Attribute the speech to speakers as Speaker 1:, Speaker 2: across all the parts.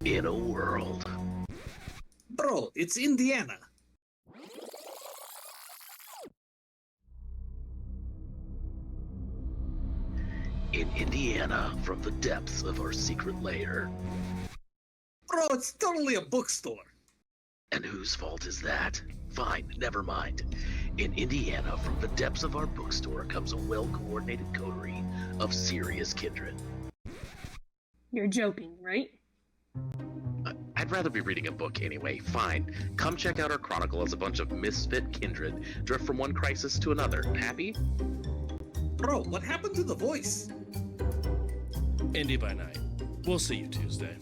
Speaker 1: In a world.
Speaker 2: Bro, it's Indiana.
Speaker 1: In Indiana, from the depths of our secret lair.
Speaker 2: Bro, it's totally a bookstore.
Speaker 1: And whose fault is that? Fine, never mind. In Indiana, from the depths of our bookstore comes a well-coordinated coterie of serious kindred.
Speaker 3: You're joking, right?
Speaker 1: I'd rather be reading a book anyway. Fine. Come check out our chronicle as a bunch of misfit kindred drift from one crisis to another. Happy?
Speaker 2: Bro, what happened to the voice?
Speaker 4: Indy by night. We'll see you Tuesday.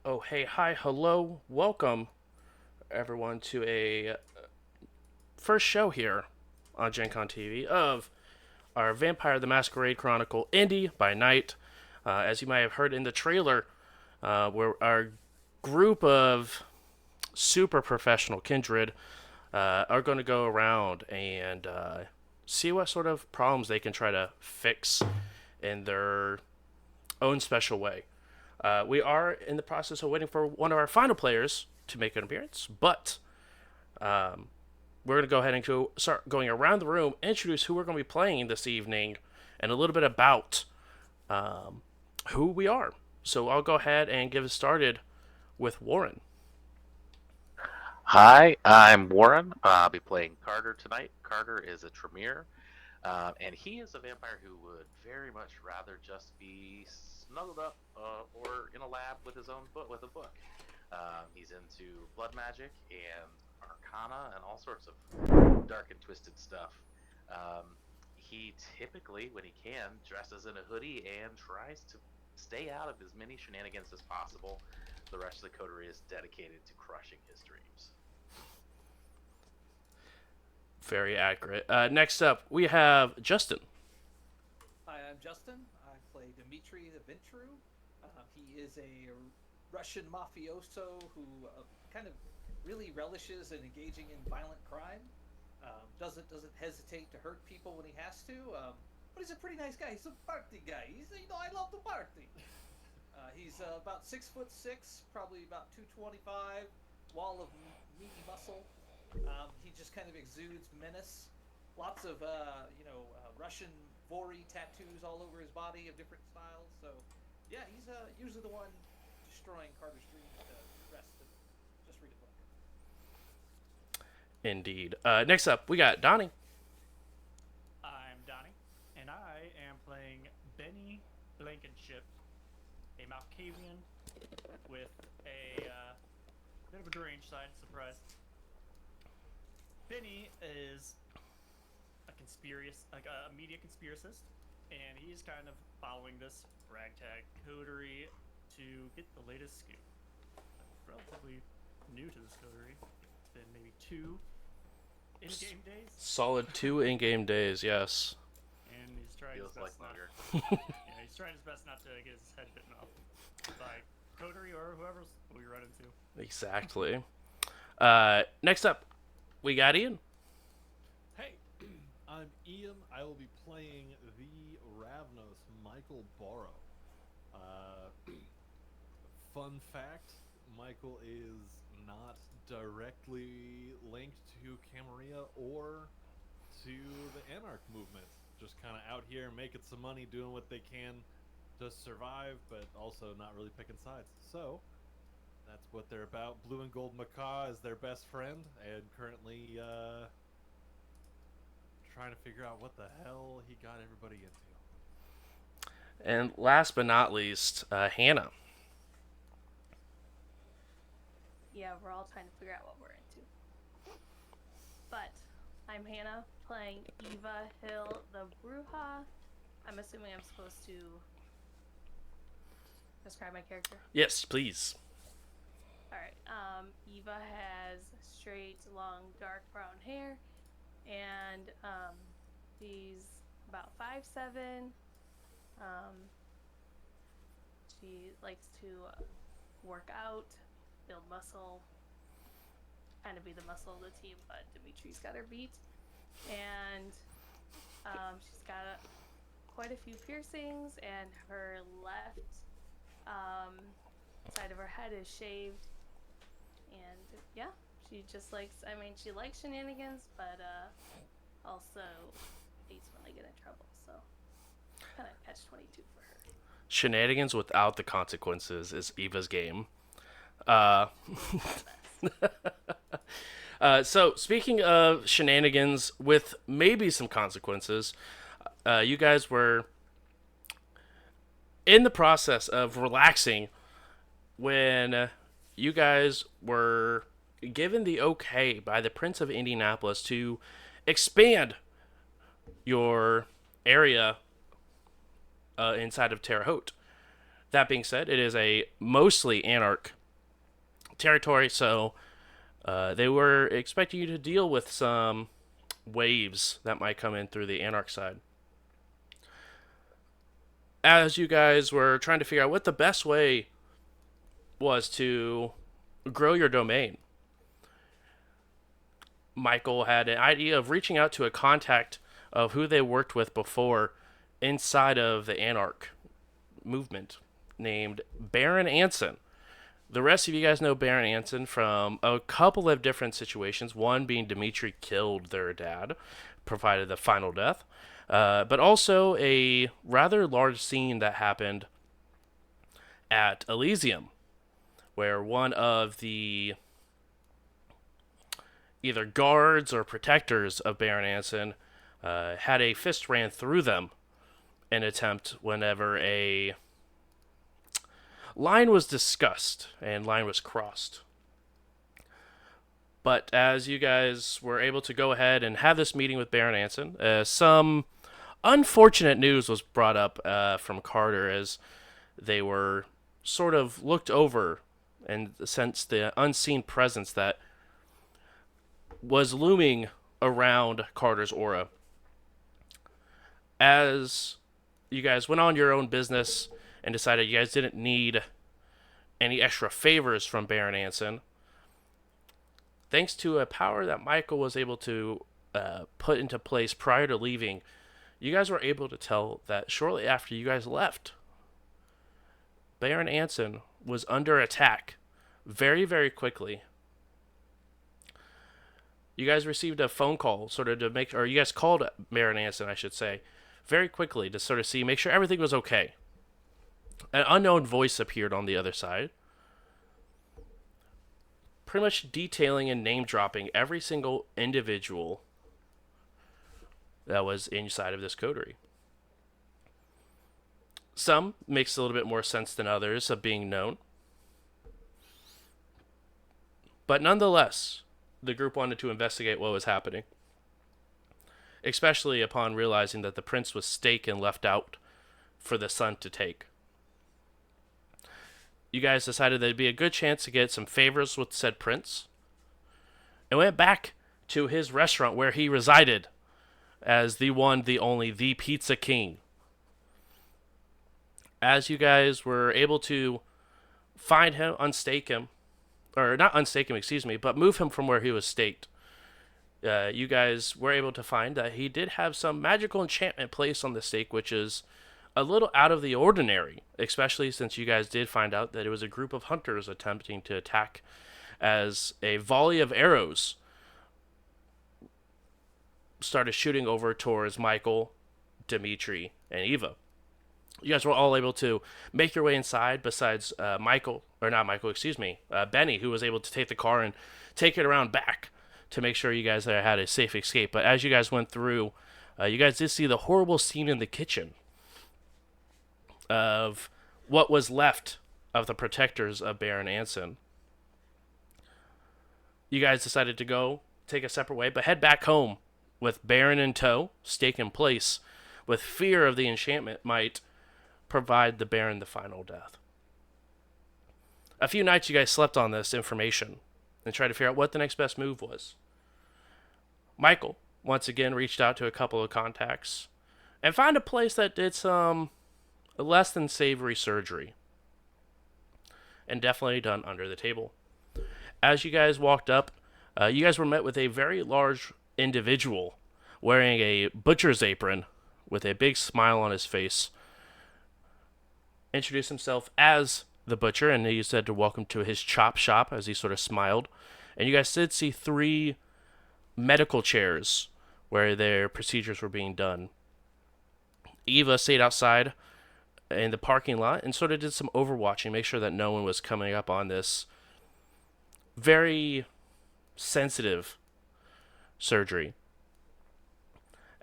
Speaker 4: Oh, hey, hi, hello, welcome everyone to a first show here on Gen Con TV of our Vampire the Masquerade Chronicle Indy by Night. As you might have heard in the trailer, where our group of super professional kindred are going to go around and see what sort of problems they can try to fix in their own special way. We are in the process of waiting for one of our final players to make an appearance, but we're going to go ahead and start going around the room, introduce who we're going to be playing this evening, and a little bit about who we are. So I'll go ahead and get it started with Warren.
Speaker 1: Hi, I'm Warren. I'll be playing Carter tonight. Carter is a Tremere, and he is a vampire who would very much rather just be snuggled up or in a lab with his own book. With a book, he's into blood magic and arcana and all sorts of dark and twisted stuff. He typically, when he can, dresses in a hoodie and tries to stay out of as many shenanigans as possible. The rest of the coterie is dedicated to crushing his dreams.
Speaker 4: Very accurate. Next up, we have Justin.
Speaker 5: Hi, I'm Justin. I play Dmitry the Ventru. He is a Russian mafioso who kind of really relishes in engaging in violent crime. Doesn't hesitate to hurt people when he has to. But he's a pretty nice guy. He's a party guy. I love the party. He's about 6'6", probably about 225, wall of meaty muscle. He just kind of exudes menace. Lots of Russian vory tattoos all over his body of different styles. So yeah, he's usually the one destroying Carter's dreams. The rest of just read a book.
Speaker 4: Indeed. Next up, we got Donnie.
Speaker 6: I'm Donnie, and I am playing Benny Blankenship, a Malkavian with a bit of a deranged side, surprise. Benny is a media conspiracist, and he's kind of following this ragtag coterie to get the latest scoop. I'm relatively new to this coterie. It's been maybe 2 in-game days.
Speaker 4: Solid 2 in-game days, yes.
Speaker 6: And he's trying
Speaker 1: Feels
Speaker 6: his
Speaker 1: like
Speaker 6: best
Speaker 1: longer.
Speaker 6: Yeah, he's trying his best not to get his head bitten off by coterie or whoever we run into.
Speaker 4: Exactly. Next up, we got Ian.
Speaker 7: Hey, I'm Ian. I will be playing the Ravnos, Michael Borrow. Fun fact, Michael is not directly linked to Camarilla or to the Anarch movement. Just kind of out here making some money, doing what they can to survive, but also not really picking sides. So that's what they're about. Blue and Gold Macaw is their best friend, and currently trying to figure out what the hell he got everybody into.
Speaker 4: And last but not least, Hannah.
Speaker 3: Yeah, we're all trying to figure out what we're into. But I'm Hannah, playing Eva Hill the Bruja. I'm assuming I'm supposed to describe my character.
Speaker 4: Yes, please.
Speaker 3: Alright, Eva has straight, long, dark brown hair, and she's about 5'7". She likes to work out, build muscle, kind of be the muscle of the team, but Dimitri's got her beat. And she's got quite a few piercings, and her left side of her head is shaved. And yeah, she just likes, she likes shenanigans, but also hates when they get in trouble. So kind of catch-22 for her.
Speaker 4: Shenanigans without the consequences is Eva's game. So speaking of shenanigans with maybe some consequences, you guys were in the process of relaxing when you guys were given the okay by the Prince of Indianapolis to expand your area inside of Terre Haute. That being said, it is a mostly Anarch territory, so they were expecting you to deal with some waves that might come in through the Anarch side. As you guys were trying to figure out what the best way was to grow your domain, Michael had an idea of reaching out to a contact of who they worked with before inside of the Anarch movement named Baron Anson. The rest of you guys know Baron Anson from a couple of different situations, one being Dimitri killed their dad, provided the final death, but also a rather large scene that happened at Elysium, where one of the either guards or protectors of Baron Anson had a fist ran through them in attempt whenever a line was discussed and line was crossed. But as you guys were able to go ahead and have this meeting with Baron Anson, some unfortunate news was brought up from Carter as they were sort of looked over and sensed the unseen presence that was looming around Carter's aura. As you guys went on your own business and decided you guys didn't need any extra favors from Baron Anson, thanks to a power that Michael was able to put into place prior to leaving, you guys were able to tell that shortly after you guys left, Baron Anson was under attack very, very quickly. You guys received a phone call sort of to make, or you guys called Baron Anson, I should say, very quickly to sort of make sure everything was okay. An unknown voice appeared on the other side, pretty much detailing and name dropping every single individual that was inside of this coterie. Some makes a little bit more sense than others of being known. But nonetheless, the group wanted to investigate what was happening, especially upon realizing that the prince was staked and left out for the son to take. You guys decided there'd be a good chance to get some favors with said prince, and went back to his restaurant where he resided as the one, the only, the Pizza King. As you guys were able to find him, unstake him, or not unstake him, excuse me, but move him from where he was staked, you guys were able to find that he did have some magical enchantment placed on the stake, which is a little out of the ordinary, especially since you guys did find out that it was a group of hunters attempting to attack as a volley of arrows started shooting over towards Michael, Dimitri, and Eva. You guys were all able to make your way inside, besides Benny, who was able to take the car and take it around back to make sure you guys there had a safe escape. But as you guys went through, you guys did see the horrible scene in the kitchen of what was left of the protectors of Baron Anson. You guys decided to go take a separate way, but head back home with Baron in tow, stake in place, with fear of the enchantment might provide the Baron the final death. A few nights you guys slept on this information and tried to figure out what the next best move was. Michael, once again, reached out to a couple of contacts and found a place that did some less than savory surgery. And definitely done under the table. As you guys walked up, you guys were met with a very large individual wearing a butcher's apron with a big smile on his face. Introduced himself as the butcher, and he said to welcome to his chop shop as he sort of smiled. And you guys did see 3 medical chairs where their procedures were being done. Eva stayed outside in the parking lot and sort of did some overwatching, make sure that no one was coming up on this very sensitive surgery.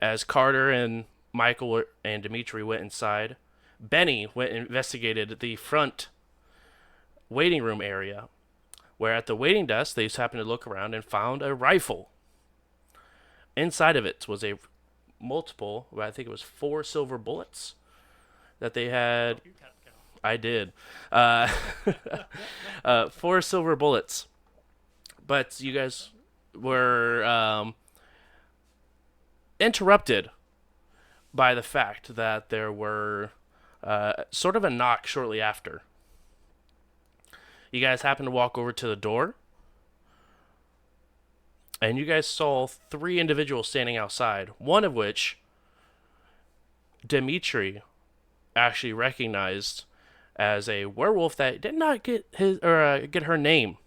Speaker 4: As Carter and Michael and Dimitri went inside, Benny went and investigated the front waiting room area, where at the waiting desk they just happened to look around and found a rifle. Inside of it was a multiple, I think it was 4 silver bullets that they had.
Speaker 6: You kept count.
Speaker 4: I did. 4 silver bullets. But you guys were interrupted by the fact that there were sort of a knock shortly after. You guys happened to walk over to the door, and you guys saw 3 individuals standing outside, one of which Dimitri actually recognized as a werewolf that did not get get her name.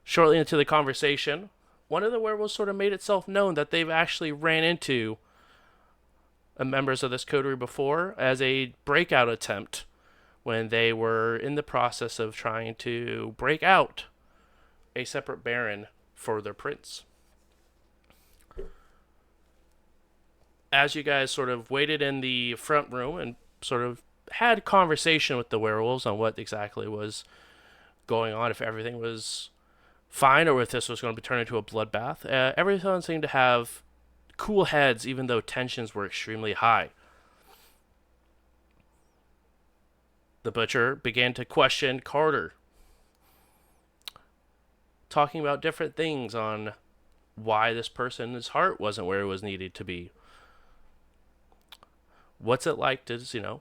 Speaker 4: Shortly into the conversation, one of the werewolves sort of made itself known that they've actually ran into members of this coterie before as a breakout attempt when they were in the process of trying to break out a separate baron for their prince. As you guys sort of waited in the front room and sort of had conversation with the werewolves on what exactly was going on, if everything was fine or if this was going to be turned into a bloodbath, everyone seemed to have cool heads even though tensions were extremely high. The butcher began to question Carter, talking about different things on why this person's heart wasn't where it was needed to be. What's it like to,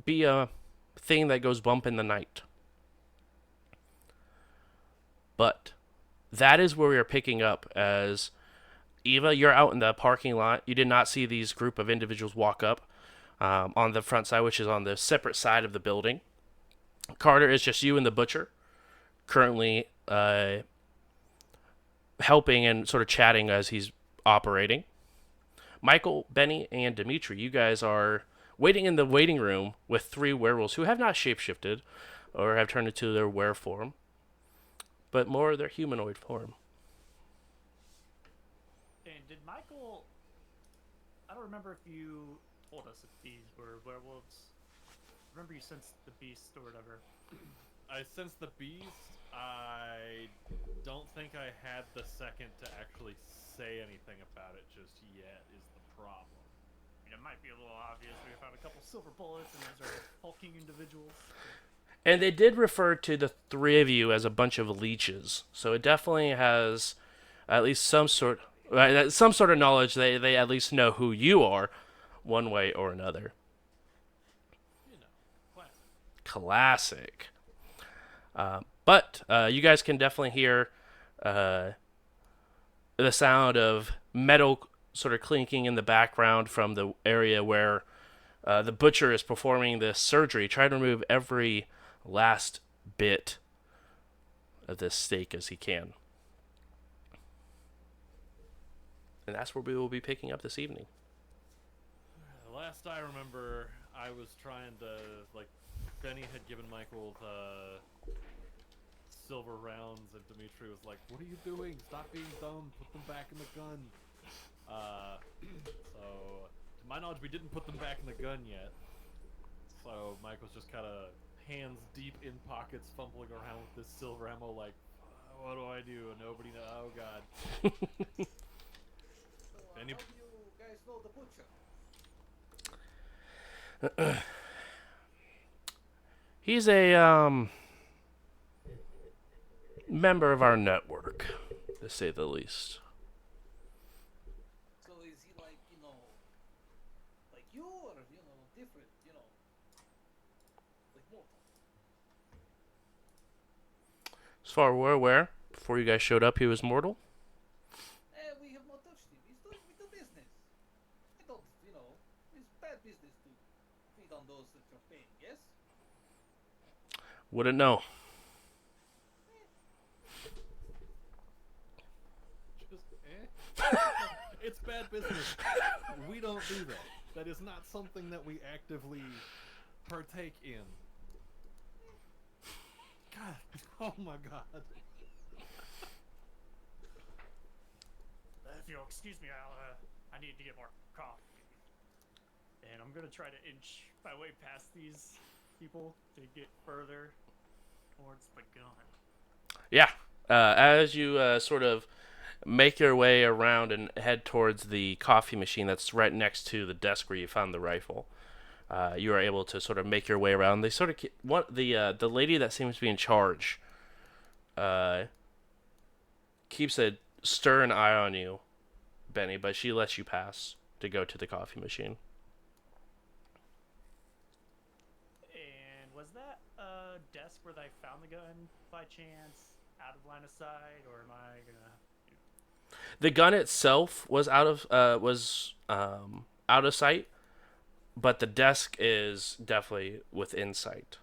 Speaker 4: be a thing that goes bump in the night? But that is where we are picking up as Eva, you're out in the parking lot. You did not see these group of individuals walk up on the front side, which is on the separate side of the building. Carter, is just you and the butcher currently helping and sort of chatting as he's operating. Michael, Benny, and Dimitri, you guys are waiting in the waiting room with 3 werewolves who have not shapeshifted or have turned into their were form, but more their humanoid form.
Speaker 6: And did Michael... I don't remember if you told us if these were werewolves. Remember you sensed the beast or whatever.
Speaker 7: I sense the beast. I don't think I had the second to actually say anything about it just yet is the problem.
Speaker 6: I mean, it might be a little obvious. We found a couple silver bullets and those are hulking individuals.
Speaker 4: And they did refer to the 3 of you as a bunch of leeches, so it definitely has at least some sort of knowledge. They at least know who you are, one way or another. Classic. But you guys can definitely hear the sound of metal sort of clinking in the background from the area where the butcher is performing this surgery, trying to remove every last bit of this steak as he can. And that's where we will be picking up this evening.
Speaker 7: Well, last I remember, I was trying to, like, Benny had given Michael the silver rounds, and Dimitri was like, "What are you doing? Stop being dumb. Put them back in the gun." So, to my knowledge, we didn't put them back in the gun yet. So Mike was just kind of hands deep in pockets, fumbling around with this silver ammo, like, what do I do? And nobody knows. Oh God.
Speaker 5: So,
Speaker 7: Any-
Speaker 5: how do you guys know the butcher?
Speaker 4: He's a member of our network, to say the least.
Speaker 5: So is he like, like you, or different, like mortal?
Speaker 4: As far as we're aware, before you guys showed up, he was mortal.
Speaker 5: We have not touched him. We do business. I don't, it's bad business to feed on those that you're paying, yes?
Speaker 4: Wouldn't know.
Speaker 7: It's bad business. We don't do that. That is not something that we actively partake in. God, oh my God.
Speaker 6: If you'll excuse me, I need to get more coffee. And I'm gonna try to inch my way past these people to get further towards the gun.
Speaker 4: Yeah. As you sort of make your way around and head towards the coffee machine that's right next to the desk where you found the rifle, you are able to sort of make your way around. They sort of the lady that seems to be in charge keeps a stern eye on you, Benny, but she lets you pass to go to the coffee machine.
Speaker 6: And was that a desk where I found the gun by chance, out of line of sight, or am I gonna?
Speaker 4: The gun itself was out of sight, but the desk is definitely within sight.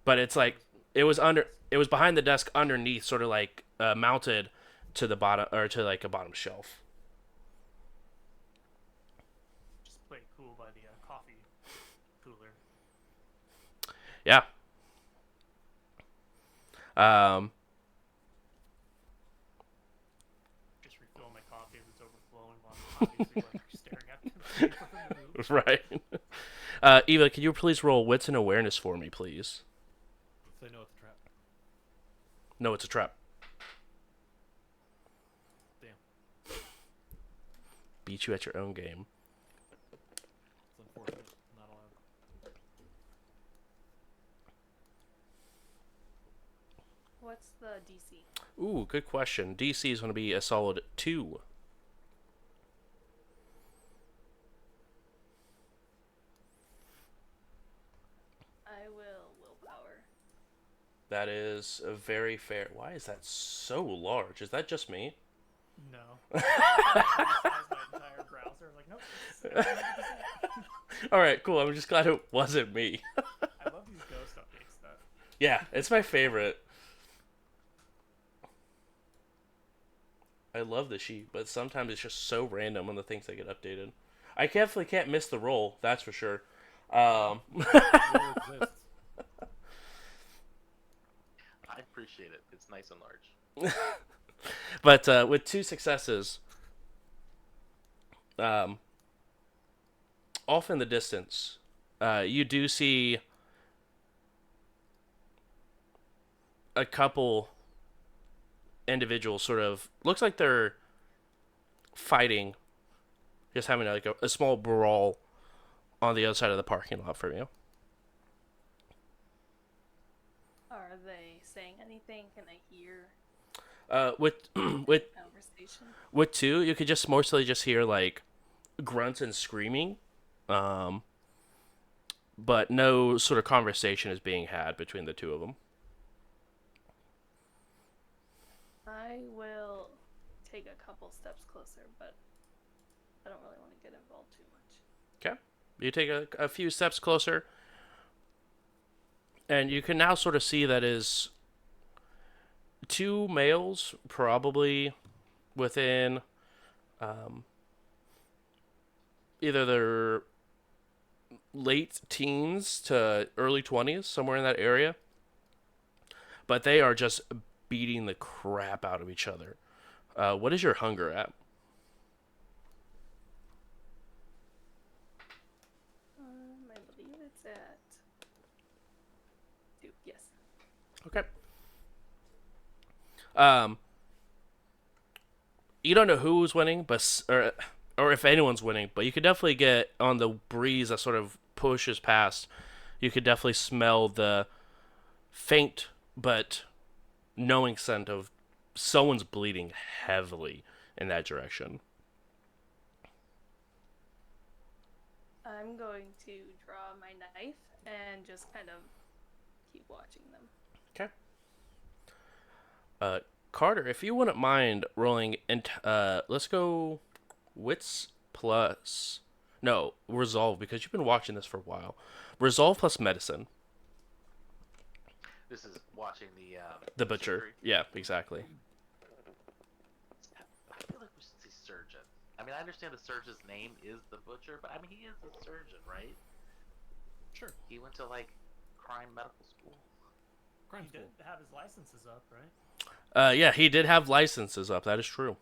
Speaker 4: But it's like it was behind the desk underneath, sort of like mounted to the bottom, or to like a bottom shelf.
Speaker 6: Just play it cool by the coffee cooler.
Speaker 4: Yeah.
Speaker 6: Just refill my coffee if it's overflowing while I'm obviously like staring at them.
Speaker 4: Right. Eva, can you please roll wits and awareness for me, please?
Speaker 7: Say no, it's a trap.
Speaker 4: No, it's a trap.
Speaker 7: Damn.
Speaker 4: Beat you at your own game.
Speaker 7: It's unfortunate. Not allowed.
Speaker 3: What's the DC?
Speaker 4: Ooh, good question. DC is going to be a solid 2.
Speaker 3: I will willpower.
Speaker 4: That is a very fair. Why is that so large? Is that just me?
Speaker 6: No. I resized my entire browser. Like, nope.
Speaker 4: All right, cool. I'm just glad it wasn't me.
Speaker 6: I love these ghost updates though.
Speaker 4: Yeah, it's my favorite. I love the sheet, but sometimes it's just so random on the things that get updated. I definitely can't miss the roll, that's for sure.
Speaker 7: It will exist.
Speaker 1: I appreciate it. It's nice and large.
Speaker 4: But with 2 successes, off in the distance, you do see a couple individuals sort of, looks like they're fighting, just having like a small brawl on the other side of the parking lot from you.
Speaker 3: Are they saying anything? Can I hear
Speaker 4: With
Speaker 3: conversation?
Speaker 4: with 2, you could just mostly just hear like grunts and screaming, but no sort of conversation is being had between the 2 of them.
Speaker 3: I will take a couple steps closer, but I don't really want to get involved too much.
Speaker 4: Okay. You take a few steps closer, and you can now sort of see that is 2 males, probably within either their late teens to early 20s, somewhere in that area. But they are just beating the crap out of each other. What is your hunger at?
Speaker 3: I believe it's at 2. Yes.
Speaker 4: Okay. Um, you don't know who's winning, but or if anyone's winning, but you could definitely get on the breeze that sort of pushes past. You could definitely smell the faint but knowing scent of someone's bleeding heavily in that direction.
Speaker 3: I'm going to draw my knife and just kind of keep watching them.
Speaker 4: Okay. Carter, if you wouldn't mind rolling, let's go wits plus no resolve because you've been watching this for a while. Resolve plus medicine.
Speaker 1: This is watching
Speaker 4: The butcher.
Speaker 1: surgery.
Speaker 4: Yeah, exactly.
Speaker 1: I feel like we should say surgeon. I mean, I understand the surgeon's name is the butcher, but I mean, he is a surgeon, right?
Speaker 7: Sure.
Speaker 1: He went to like crime medical school.
Speaker 7: Crime
Speaker 6: He
Speaker 7: school.
Speaker 6: did have his licenses up, right?
Speaker 4: Yeah, he did have licenses up. That is true.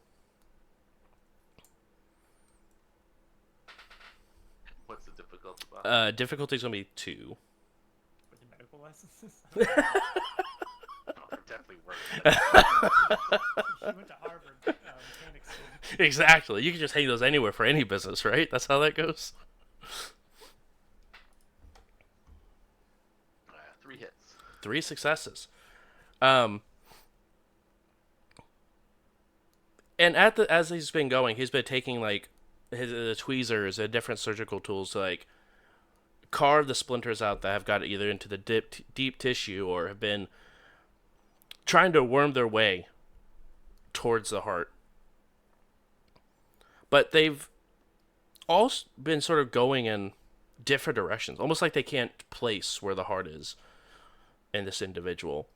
Speaker 1: What's the difficulty about?
Speaker 4: Difficulty's gonna be 2.
Speaker 6: With the medical licenses.
Speaker 1: Oh, they're definitely worse.
Speaker 6: He went to Harvard mechanics school.
Speaker 4: Exactly. You can just hang those anywhere for any business, right? That's how that goes.
Speaker 1: 3 hits.
Speaker 4: 3 successes. And as he's been going, he's been taking like the tweezers and different surgical tools to like carve the splinters out that have got either into the deep tissue or have been trying to worm their way towards the heart. But they've all been sort of going in different directions, almost like they can't place where the heart is in this individual.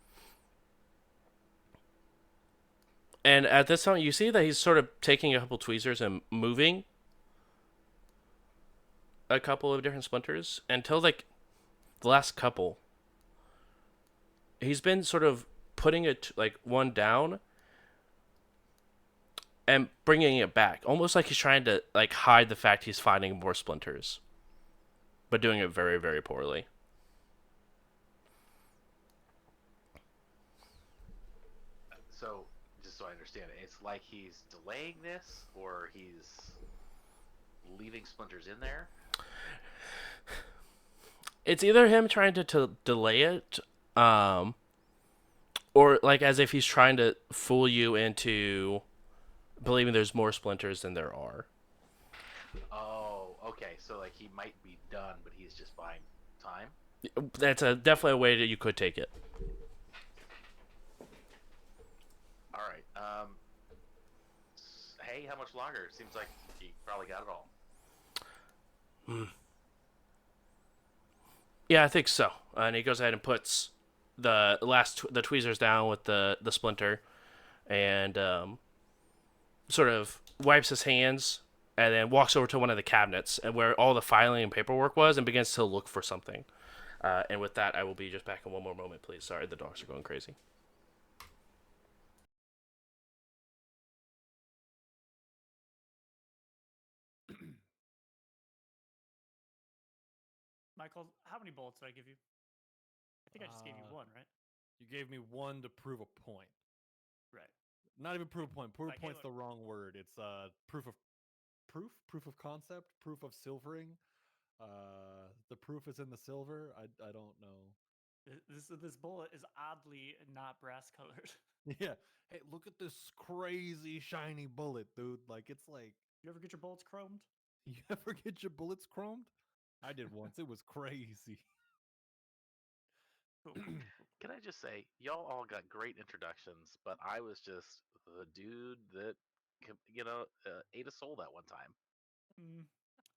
Speaker 4: And at this time, you see that he's sort of taking a couple tweezers and moving a couple of different splinters until like the last couple. He's been sort of putting it like one down and bringing it back, almost like he's trying to like hide the fact he's finding more splinters, but doing it very, very poorly.
Speaker 1: So, just so I understand it, it's like he's delaying this, or he's leaving splinters in there.
Speaker 4: It's either him trying to delay it, or like as if he's trying to fool you into believing there's more splinters than there are.
Speaker 1: Oh, okay. So like he might be done, but he's just buying time.
Speaker 4: That's definitely a way that you could take it.
Speaker 1: All right. Hey, how much longer? Seems like he probably got it all.
Speaker 4: Yeah, I think so. And he goes ahead and puts the the tweezers down with the splinter, and sort of wipes his hands, and then walks over to one of the cabinets and where all the filing and paperwork was, and begins to look for something. And with that, I will be just back in one more moment, please. Sorry, the dogs are going crazy.
Speaker 6: Michael, how many bullets did I give you? I think I just gave you 1, right?
Speaker 7: You gave me 1 to prove a point.
Speaker 6: Right.
Speaker 7: Not even prove a point. Prove
Speaker 6: Like,
Speaker 7: a point's
Speaker 6: hey,
Speaker 7: the wrong word. It's proof of concept, proof of silvering. The proof is in the silver. I don't know.
Speaker 6: This bullet is oddly not brass colored.
Speaker 7: Yeah. Hey, look at this crazy shiny bullet, dude. Like it's like
Speaker 6: You ever get your bullets chromed?
Speaker 7: you ever get your bullets chromed? I did once. It was crazy.
Speaker 6: Cool.
Speaker 1: Can I just say, y'all all got great introductions, but I was just the dude that, ate a soul that one time.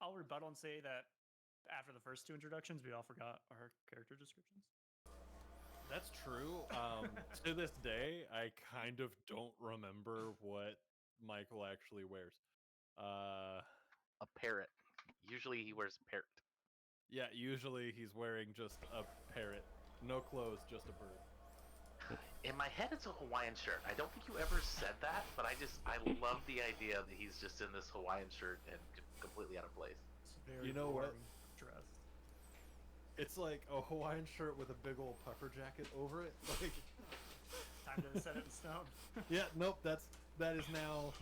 Speaker 6: I'll rebuttal and say that after the first 2 introductions, we all forgot our character descriptions.
Speaker 7: That's true. To this day, I kind of don't remember what Michael actually wears.
Speaker 1: A parrot. Usually he wears a parrot.
Speaker 7: Yeah, usually he's wearing just a parrot. No clothes, just a bird.
Speaker 1: In my head, it's a Hawaiian shirt. I don't think you ever said that, but I love the idea that he's just in this Hawaiian shirt and completely out of place.
Speaker 6: It's very
Speaker 7: You know what?
Speaker 6: boring dress.
Speaker 7: It's like a Hawaiian shirt with a big old puffer jacket over it. Like,
Speaker 6: Time to set it in stone.
Speaker 7: yeah, nope. That is now.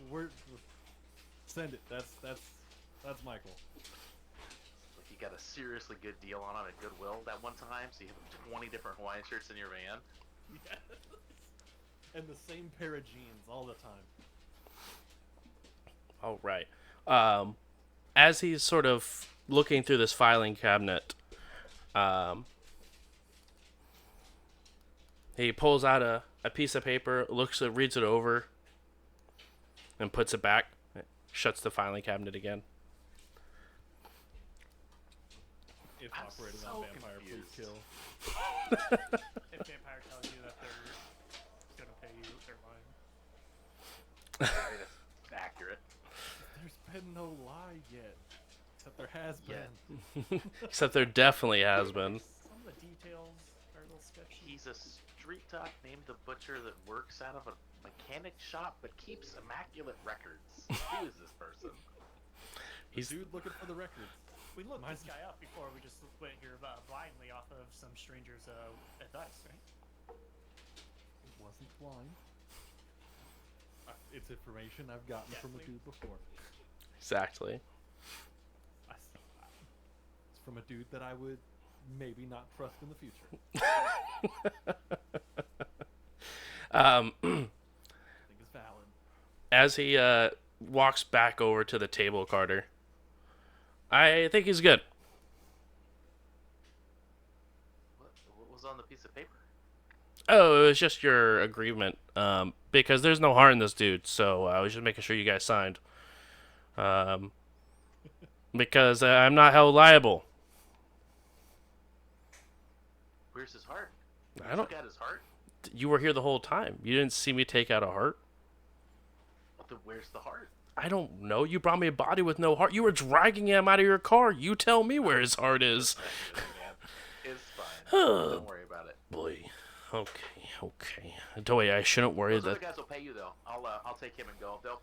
Speaker 7: Send it. That's Michael.
Speaker 1: Like you got a seriously good deal on it at Goodwill that one time, so you have 20 different Hawaiian shirts in your van.
Speaker 7: Yes. And the same pair of jeans all the time.
Speaker 4: All right. As he's sort of looking through this filing cabinet, he pulls out a piece of paper, reads it over, and puts it back. Shuts the filing cabinet again.
Speaker 7: If
Speaker 1: I'm
Speaker 7: operating
Speaker 1: so
Speaker 7: on vampire,
Speaker 1: confused.
Speaker 7: please kill.
Speaker 6: If vampire tells you that they're gonna pay you, they're lying.
Speaker 1: Right, that's accurate.
Speaker 7: There's been no lie yet. Except there has been.
Speaker 1: Yet.
Speaker 4: Except there definitely has been.
Speaker 6: Some of the details are a little sketchy.
Speaker 1: He's a street dog named the Butcher that works out of a mechanic shop but keeps immaculate records. Who is this person?
Speaker 4: He's
Speaker 7: Dude looking for the records.
Speaker 6: We looked
Speaker 7: Mine's-
Speaker 6: this guy up before we just went here blindly off of some stranger's advice, right?
Speaker 7: It wasn't blind. It's information I've gotten
Speaker 6: Yes,
Speaker 7: from a
Speaker 6: we-
Speaker 7: dude before.
Speaker 4: exactly.
Speaker 7: It's from a dude that I would maybe not trust in the future. I think it's valid.
Speaker 4: As he walks back over to the table, Carter, I think he's good.
Speaker 1: What was on the piece of paper?
Speaker 4: Oh, it was just your agreement. Because there's no heart in this dude, so I was just making sure you guys signed. Because I'm not held liable.
Speaker 1: Where's his heart?
Speaker 4: I don't.
Speaker 1: Look at his heart.
Speaker 4: You were here the whole time. You didn't see me take out a heart.
Speaker 1: Well, then where's the heart?
Speaker 4: I don't know. You brought me a body with no heart. You were dragging him out of your car. You tell me where his heart is.
Speaker 1: Man, it's fine. Don't worry about it.
Speaker 4: Boy. Okay. Don't worry, I shouldn't worry
Speaker 1: Those
Speaker 4: that.
Speaker 1: other guys will pay you though. I'll take him and go. They'll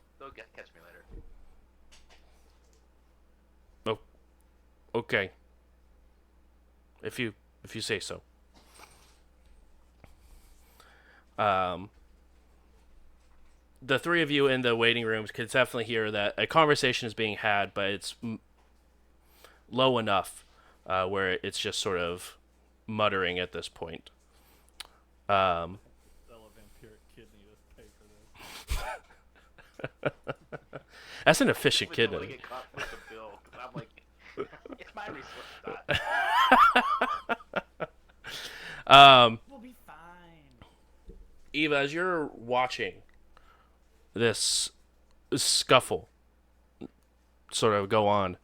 Speaker 1: catch me later.
Speaker 4: Okay. If you say so. The three of you in the waiting rooms can definitely hear that a conversation is being had, but it's low enough where it's just sort of muttering at this point.
Speaker 7: Sell a vampiric kidney to pay for this.
Speaker 4: That's an efficient
Speaker 1: I don't want
Speaker 4: kidney.
Speaker 1: to get caught with the bill 'cause I'm like, it's my resource.
Speaker 6: We'll be fine.
Speaker 4: Eva, as you're watching this scuffle sort of go on,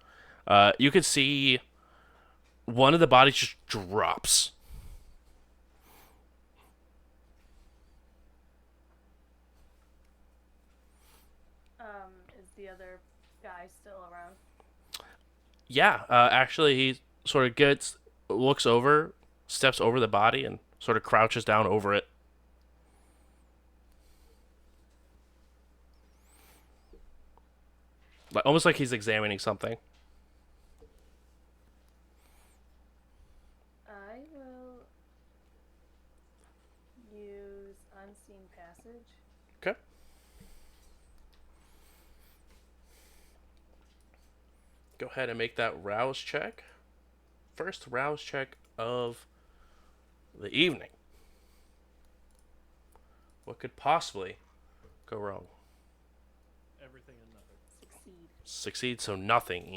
Speaker 4: you could see one of the bodies just drops.
Speaker 3: Is the other guy still around?
Speaker 4: Yeah, actually, he sort of looks over, steps over the body, and sort of crouches down over it. Almost like he's examining something.
Speaker 3: I will use Unseen Passage.
Speaker 4: Okay. Go ahead and make that rouse check. First rouse check of the evening. What could possibly go wrong?
Speaker 7: Everything and nothing.
Speaker 4: Succeed, so nothing,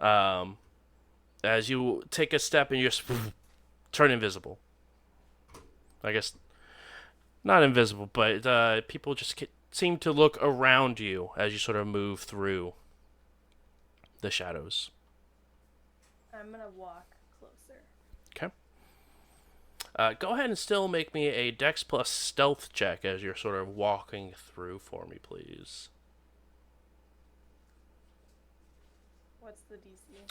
Speaker 4: Ian. As you take a step and you just turn invisible. I guess not invisible, but people just seem to look around you as you sort of move through the shadows.
Speaker 3: I'm gonna walk closer.
Speaker 4: Okay. Go ahead and still make me a Dex plus Stealth check as you're sort of walking through for me, please.
Speaker 3: What's the DC?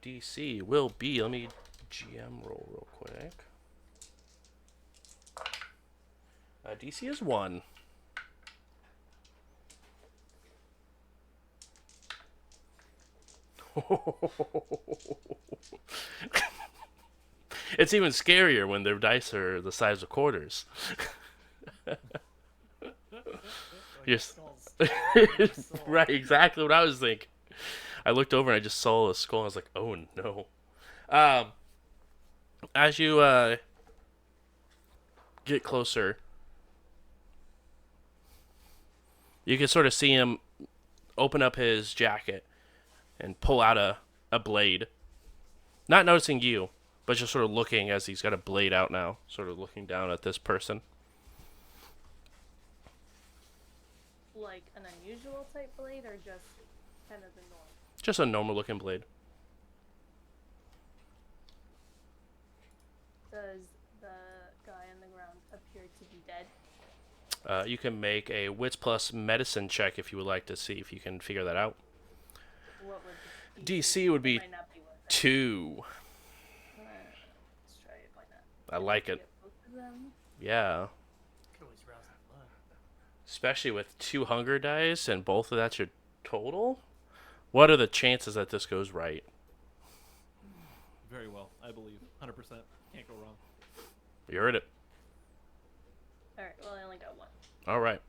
Speaker 4: DC will be. Let me GM roll real quick. DC is 1. It's even scarier when their dice are the size of quarters. Yes. Right, exactly what I was thinking. I looked over and I just saw a skull and I was like, oh no. As you get closer, you can sort of see him open up his jacket and pull out a blade. Not noticing you, but just sort of looking as he's got a blade out now, sort of looking down at this person.
Speaker 3: Like an unusual type blade or just kind of the norm?
Speaker 4: Just a normal looking blade.
Speaker 3: Does the guy on the ground appear to be dead?
Speaker 4: You can make a Wits plus medicine check if you would like to see if you can figure that out.
Speaker 3: What would the
Speaker 4: DC would be
Speaker 3: might not be worth it.
Speaker 4: 2.
Speaker 3: Let's try it. Why not?
Speaker 4: I like it.
Speaker 3: Get both of them.
Speaker 4: Yeah.
Speaker 6: Could always rouse the blood.
Speaker 4: Especially with 2 hunger dice and both of that's your total. What are the chances that this goes right?
Speaker 7: Very well, I believe. 100%. Can't go wrong.
Speaker 4: You heard it.
Speaker 3: Alright, well, I only got one.
Speaker 4: All right.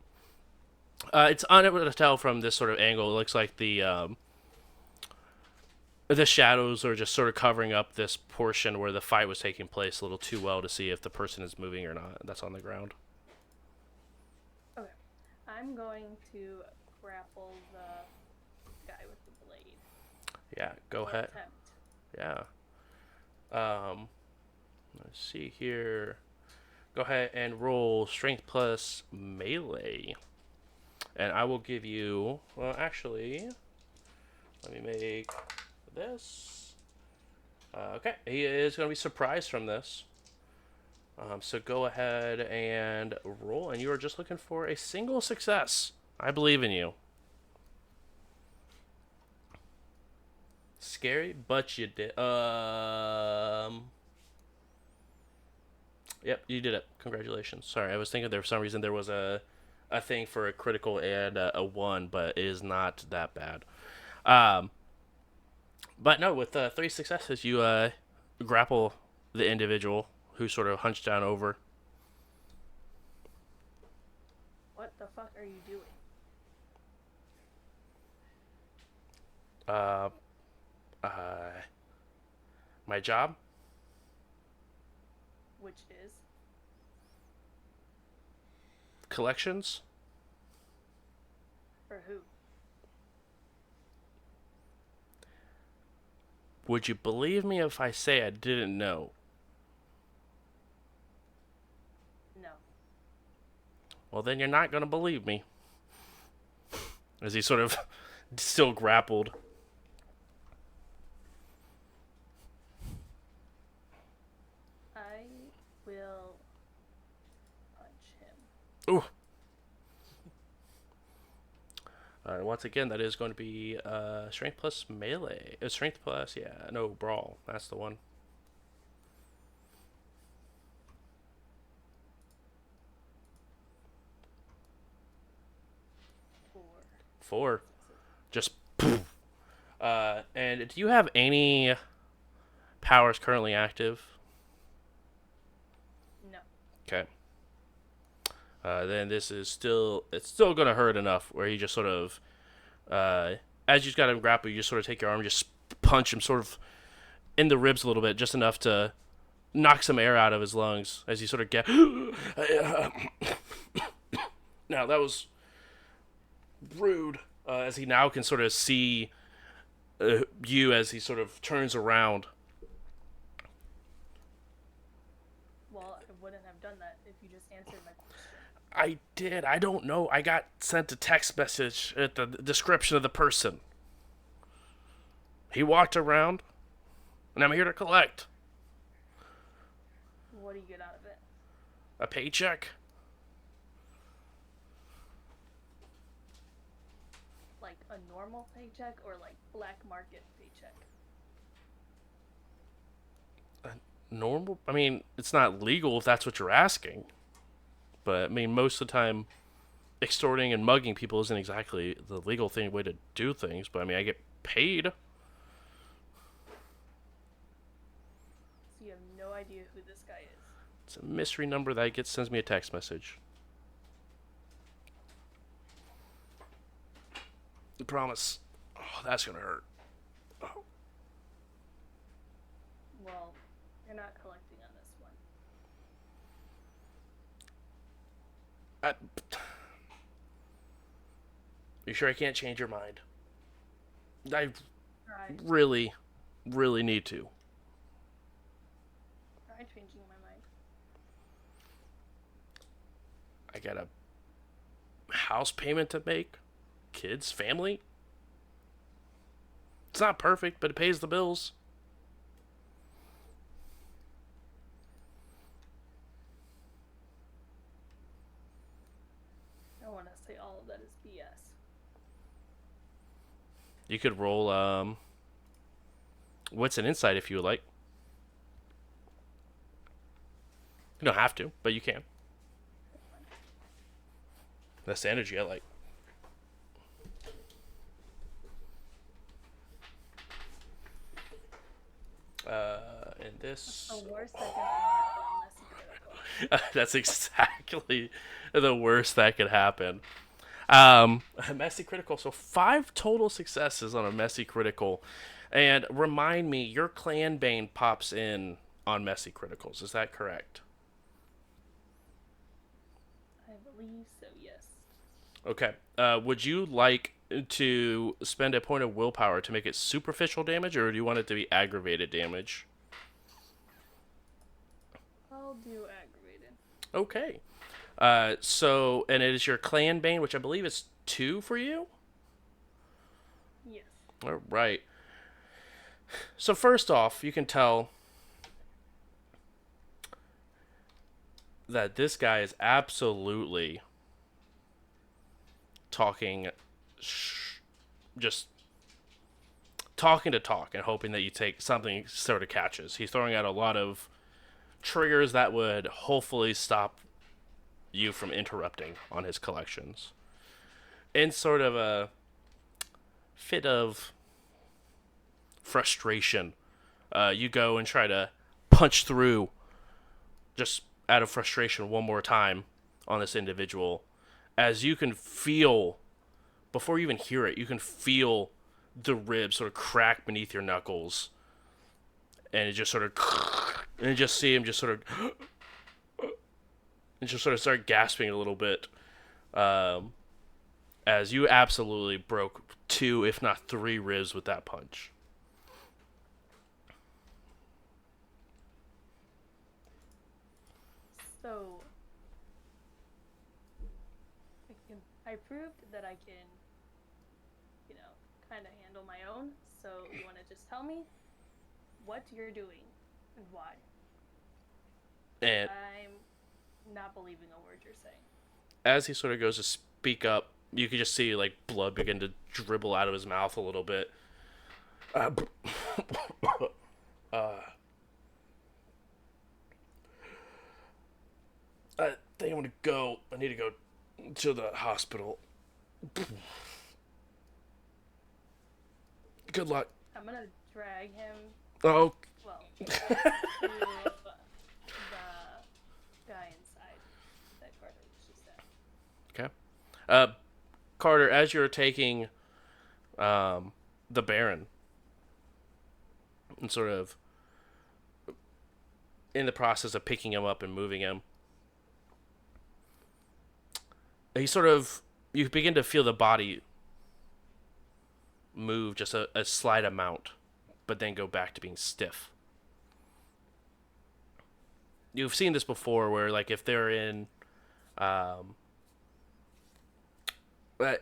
Speaker 4: It's unable to tell from this sort of angle. It looks like the shadows are just sort of covering up this portion where the fight was taking place a little too well to see if the person is moving or not. That's on the ground.
Speaker 3: Okay. I'm going to grapple the guy with the blade.
Speaker 4: Yeah, go
Speaker 3: Or
Speaker 4: ahead.
Speaker 3: attempt.
Speaker 4: Yeah. Let's see here. Go ahead and roll strength plus melee. And I will give you, well, actually, let me make this. Okay, he is going to be surprised from this. So go ahead and roll, and you are just looking for a single success. I believe in you. Scary, but you did. Yep, you did it. Congratulations. Sorry, I was thinking there for some reason there was a thing for a critical and a 1, but it is not that bad. But no, with 3 successes, you grapple the individual who sort of hunched down over.
Speaker 3: What the fuck are you doing?
Speaker 4: My job?
Speaker 3: Which is?
Speaker 4: Collections?
Speaker 3: For who?
Speaker 4: Would you believe me if I say I didn't know?
Speaker 3: No.
Speaker 4: Well, then you're not going to believe me. As he sort of still grappled.
Speaker 3: I will punch him.
Speaker 4: Ooh. Once again, that is going to be strength plus melee. Strength plus, yeah, no, brawl. That's the one. Four. Just poof. And do you have any powers currently active?
Speaker 3: No.
Speaker 4: Okay. Then this is it's still going to hurt enough where you just sort of, as you've got him grappled, you just sort of take your arm, just punch him sort of in the ribs a little bit, just enough to knock some air out of his lungs as you sort of get. Now, that was rude, as he now can sort of see you as he sort of turns around.
Speaker 3: Well, I wouldn't have done that if you just answered my question.
Speaker 4: I did. I don't know. I got sent a text message at the description of the person. He walked around, and I'm here to collect.
Speaker 3: What do you get out of it?
Speaker 4: A paycheck?
Speaker 3: Like a a normal paycheck or like black market paycheck?
Speaker 4: Normal? I mean, it's not legal if that's what you're asking. But, I mean, most of the time, extorting and mugging people isn't exactly the legal way to do things. But, I mean, I get paid.
Speaker 3: So you have no idea who this guy is.
Speaker 4: It's a mystery number that sends me a text message. I promise. Oh, that's gonna hurt. Oh.
Speaker 3: Well, you're not collecting on this one.
Speaker 4: You sure I can't change your mind? I
Speaker 3: Try,
Speaker 4: really, really need to.
Speaker 3: try changing my mind.
Speaker 4: I got a house payment to make. Kids, family. It's not perfect, but it pays the bills.
Speaker 3: I want to say all of that is BS.
Speaker 4: You could roll, what's an insight if you would like. You don't have to, but you can. That's the energy I like. And this.
Speaker 3: The worst that can happen unless you critical.
Speaker 4: That's exactly the worst that could happen. Messy critical. So 5 total successes on a messy critical. And remind me, your clan bane pops in on messy criticals. Is that correct?
Speaker 3: I believe so, yes.
Speaker 4: Okay. Would you like to spend a point of willpower to make it superficial damage, or do you want it to be aggravated damage?
Speaker 3: I'll do aggravated.
Speaker 4: Okay. So, and it is your clan bane, which I believe is 2 for you?
Speaker 3: Yes.
Speaker 4: All right. So first off, you can tell that this guy is absolutely talking, just talking to talk and hoping that you take something sort of catches. He's throwing out a lot of triggers that would hopefully stop you from interrupting on his collections. In sort of a fit of frustration, you go and try to punch through just out of frustration one more time on this individual, as you can feel, before you even hear it, you can feel the ribs sort of crack beneath your knuckles, and it just sort of, and you just see him just sort of, and just sort of start gasping a little bit, as you absolutely broke 2, if not 3 ribs with that punch.
Speaker 3: So, I proved that I can, kind of handle my own. So, you want to just tell me what you're doing and why?
Speaker 4: And
Speaker 3: I'm not believing a word you're saying.
Speaker 4: as he sort of goes to speak up, you can just see like blood begin to dribble out of his mouth a little bit. I think I'm gonna go. I need to go to the hospital. Good luck.
Speaker 3: I'm gonna drag him,
Speaker 4: Oh,
Speaker 3: to the guy inside that Carter was just at.
Speaker 4: okay. Carter, as you're taking the Baron and sort of in the process of picking him up and moving him, you begin to feel the body move just a slight amount, but then go back to being stiff. You've seen this before where, like, if they're in...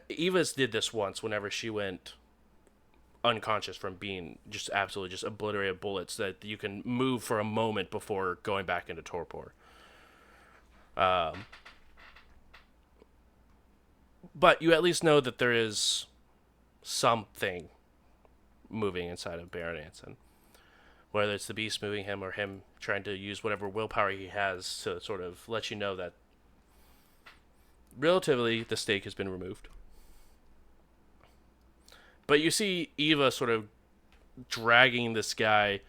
Speaker 4: Eva's did this once whenever she went unconscious from being just absolutely just obliterated bullets, that you can move for a moment before going back into torpor. But you at least know that there is something moving inside of Baron Anson. Whether it's the beast moving him or him trying to use whatever willpower he has to sort of let you know that relatively the stake has been removed. But you see Eva sort of dragging this guy,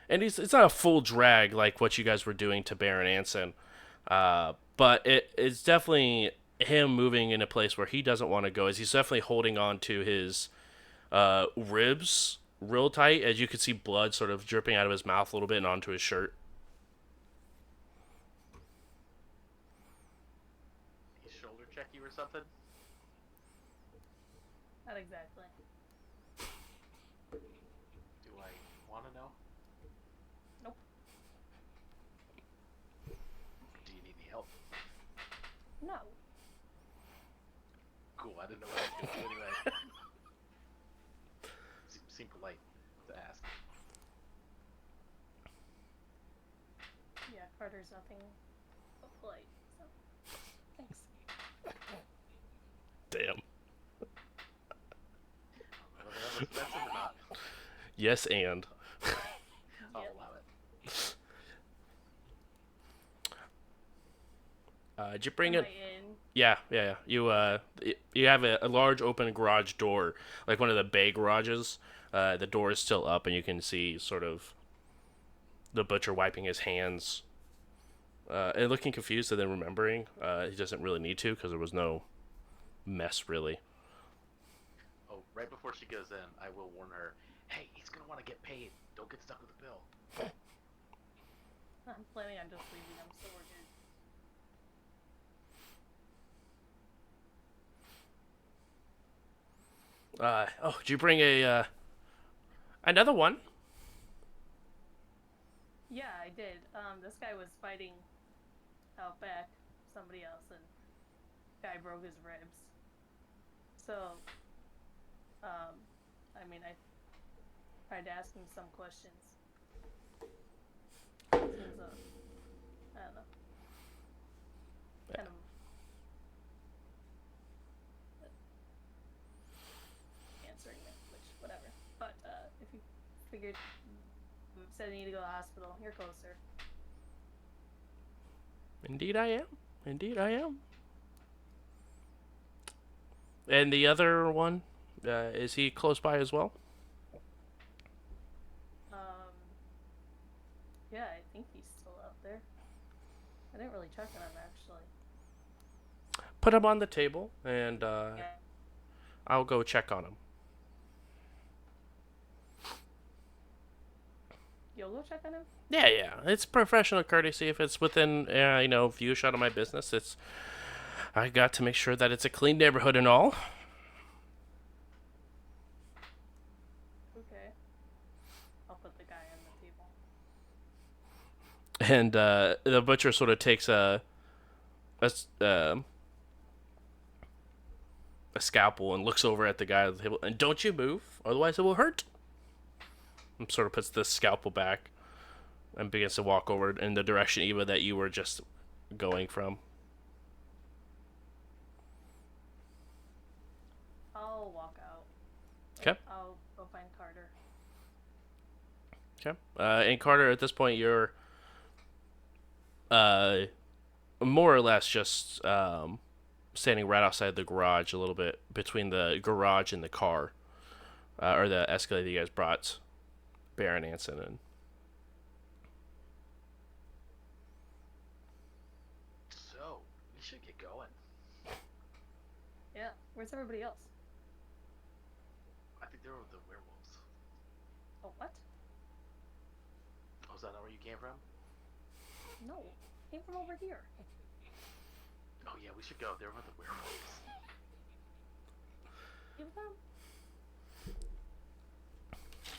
Speaker 4: and it's not a full drag like what you guys were doing to Baron Anson, but it's definitely him moving in a place where he doesn't want to go. As he's definitely holding on to his ribs real tight, as you could see blood sort of dripping out of his mouth a little bit and onto his shirt.
Speaker 1: He shoulder check you or something?
Speaker 3: Not exactly.
Speaker 1: Do I want to know?
Speaker 3: Nope.
Speaker 1: Do you need any help?
Speaker 3: No.
Speaker 1: Cool, I didn't know what I was going to do anyway. Seem polite to ask.
Speaker 3: Yeah, Carter's nothing but polite. So, thanks.
Speaker 4: Damn.
Speaker 1: Whether that was expensive or not,
Speaker 4: Yes, and.
Speaker 1: I'll
Speaker 3: Yep.
Speaker 1: allow it.
Speaker 4: Did you bring
Speaker 3: Am
Speaker 4: it?
Speaker 3: I in?
Speaker 4: Yeah. You have a large open garage door, like one of the bay garages. The door is still up, and you can see sort of the butcher wiping his hands and looking confused, and then remembering he doesn't really need to because there was no mess really.
Speaker 1: Oh, right before she goes in, I will warn her, hey, he's going to want to get paid. Don't get stuck with the bill.
Speaker 3: I'm planning on just leaving them, so we're good.
Speaker 4: Did you bring a another one?
Speaker 3: Yeah, I did. This guy was fighting out back somebody else, and guy broke his ribs. So, I mean, I tried to ask him some questions. Seems, I don't know, kind of answering me, which whatever. But if you figured said I need to go to the hospital, you're closer.
Speaker 4: Indeed, I am. Indeed, I am. And the other one, is he close by as well?
Speaker 3: Yeah, I think he's still out there. I didn't really check on him actually.
Speaker 4: Put him on the table, and
Speaker 3: Yeah.
Speaker 4: I'll go check on him.
Speaker 3: You'll go check on him?
Speaker 4: Yeah. It's professional courtesy. If it's within, view shot of my business, I got to make sure that it's a clean neighborhood and all.
Speaker 3: Okay. I'll put the guy on the table.
Speaker 4: And the butcher sort of takes a scalpel and looks over at the guy at the table. And don't you move, otherwise it will hurt. And sort of puts the scalpel back and begins to walk over in the direction, Eva, that you were just going from.
Speaker 3: I'll walk out.
Speaker 4: Okay.
Speaker 3: I'll go find Carter.
Speaker 4: Okay. And Carter, at this point, you're more or less just standing right outside the garage, a little bit between the garage and the car, or the Escalade that you guys brought Baron Anson in.
Speaker 1: So, we should get going.
Speaker 3: Yeah. Where's everybody else?
Speaker 1: I think they're with the werewolves.
Speaker 3: Oh, what?
Speaker 1: Oh, is that not where you came from?
Speaker 3: No. Came from over here.
Speaker 1: Oh, yeah, we should go. They're with the werewolves.
Speaker 3: Give them?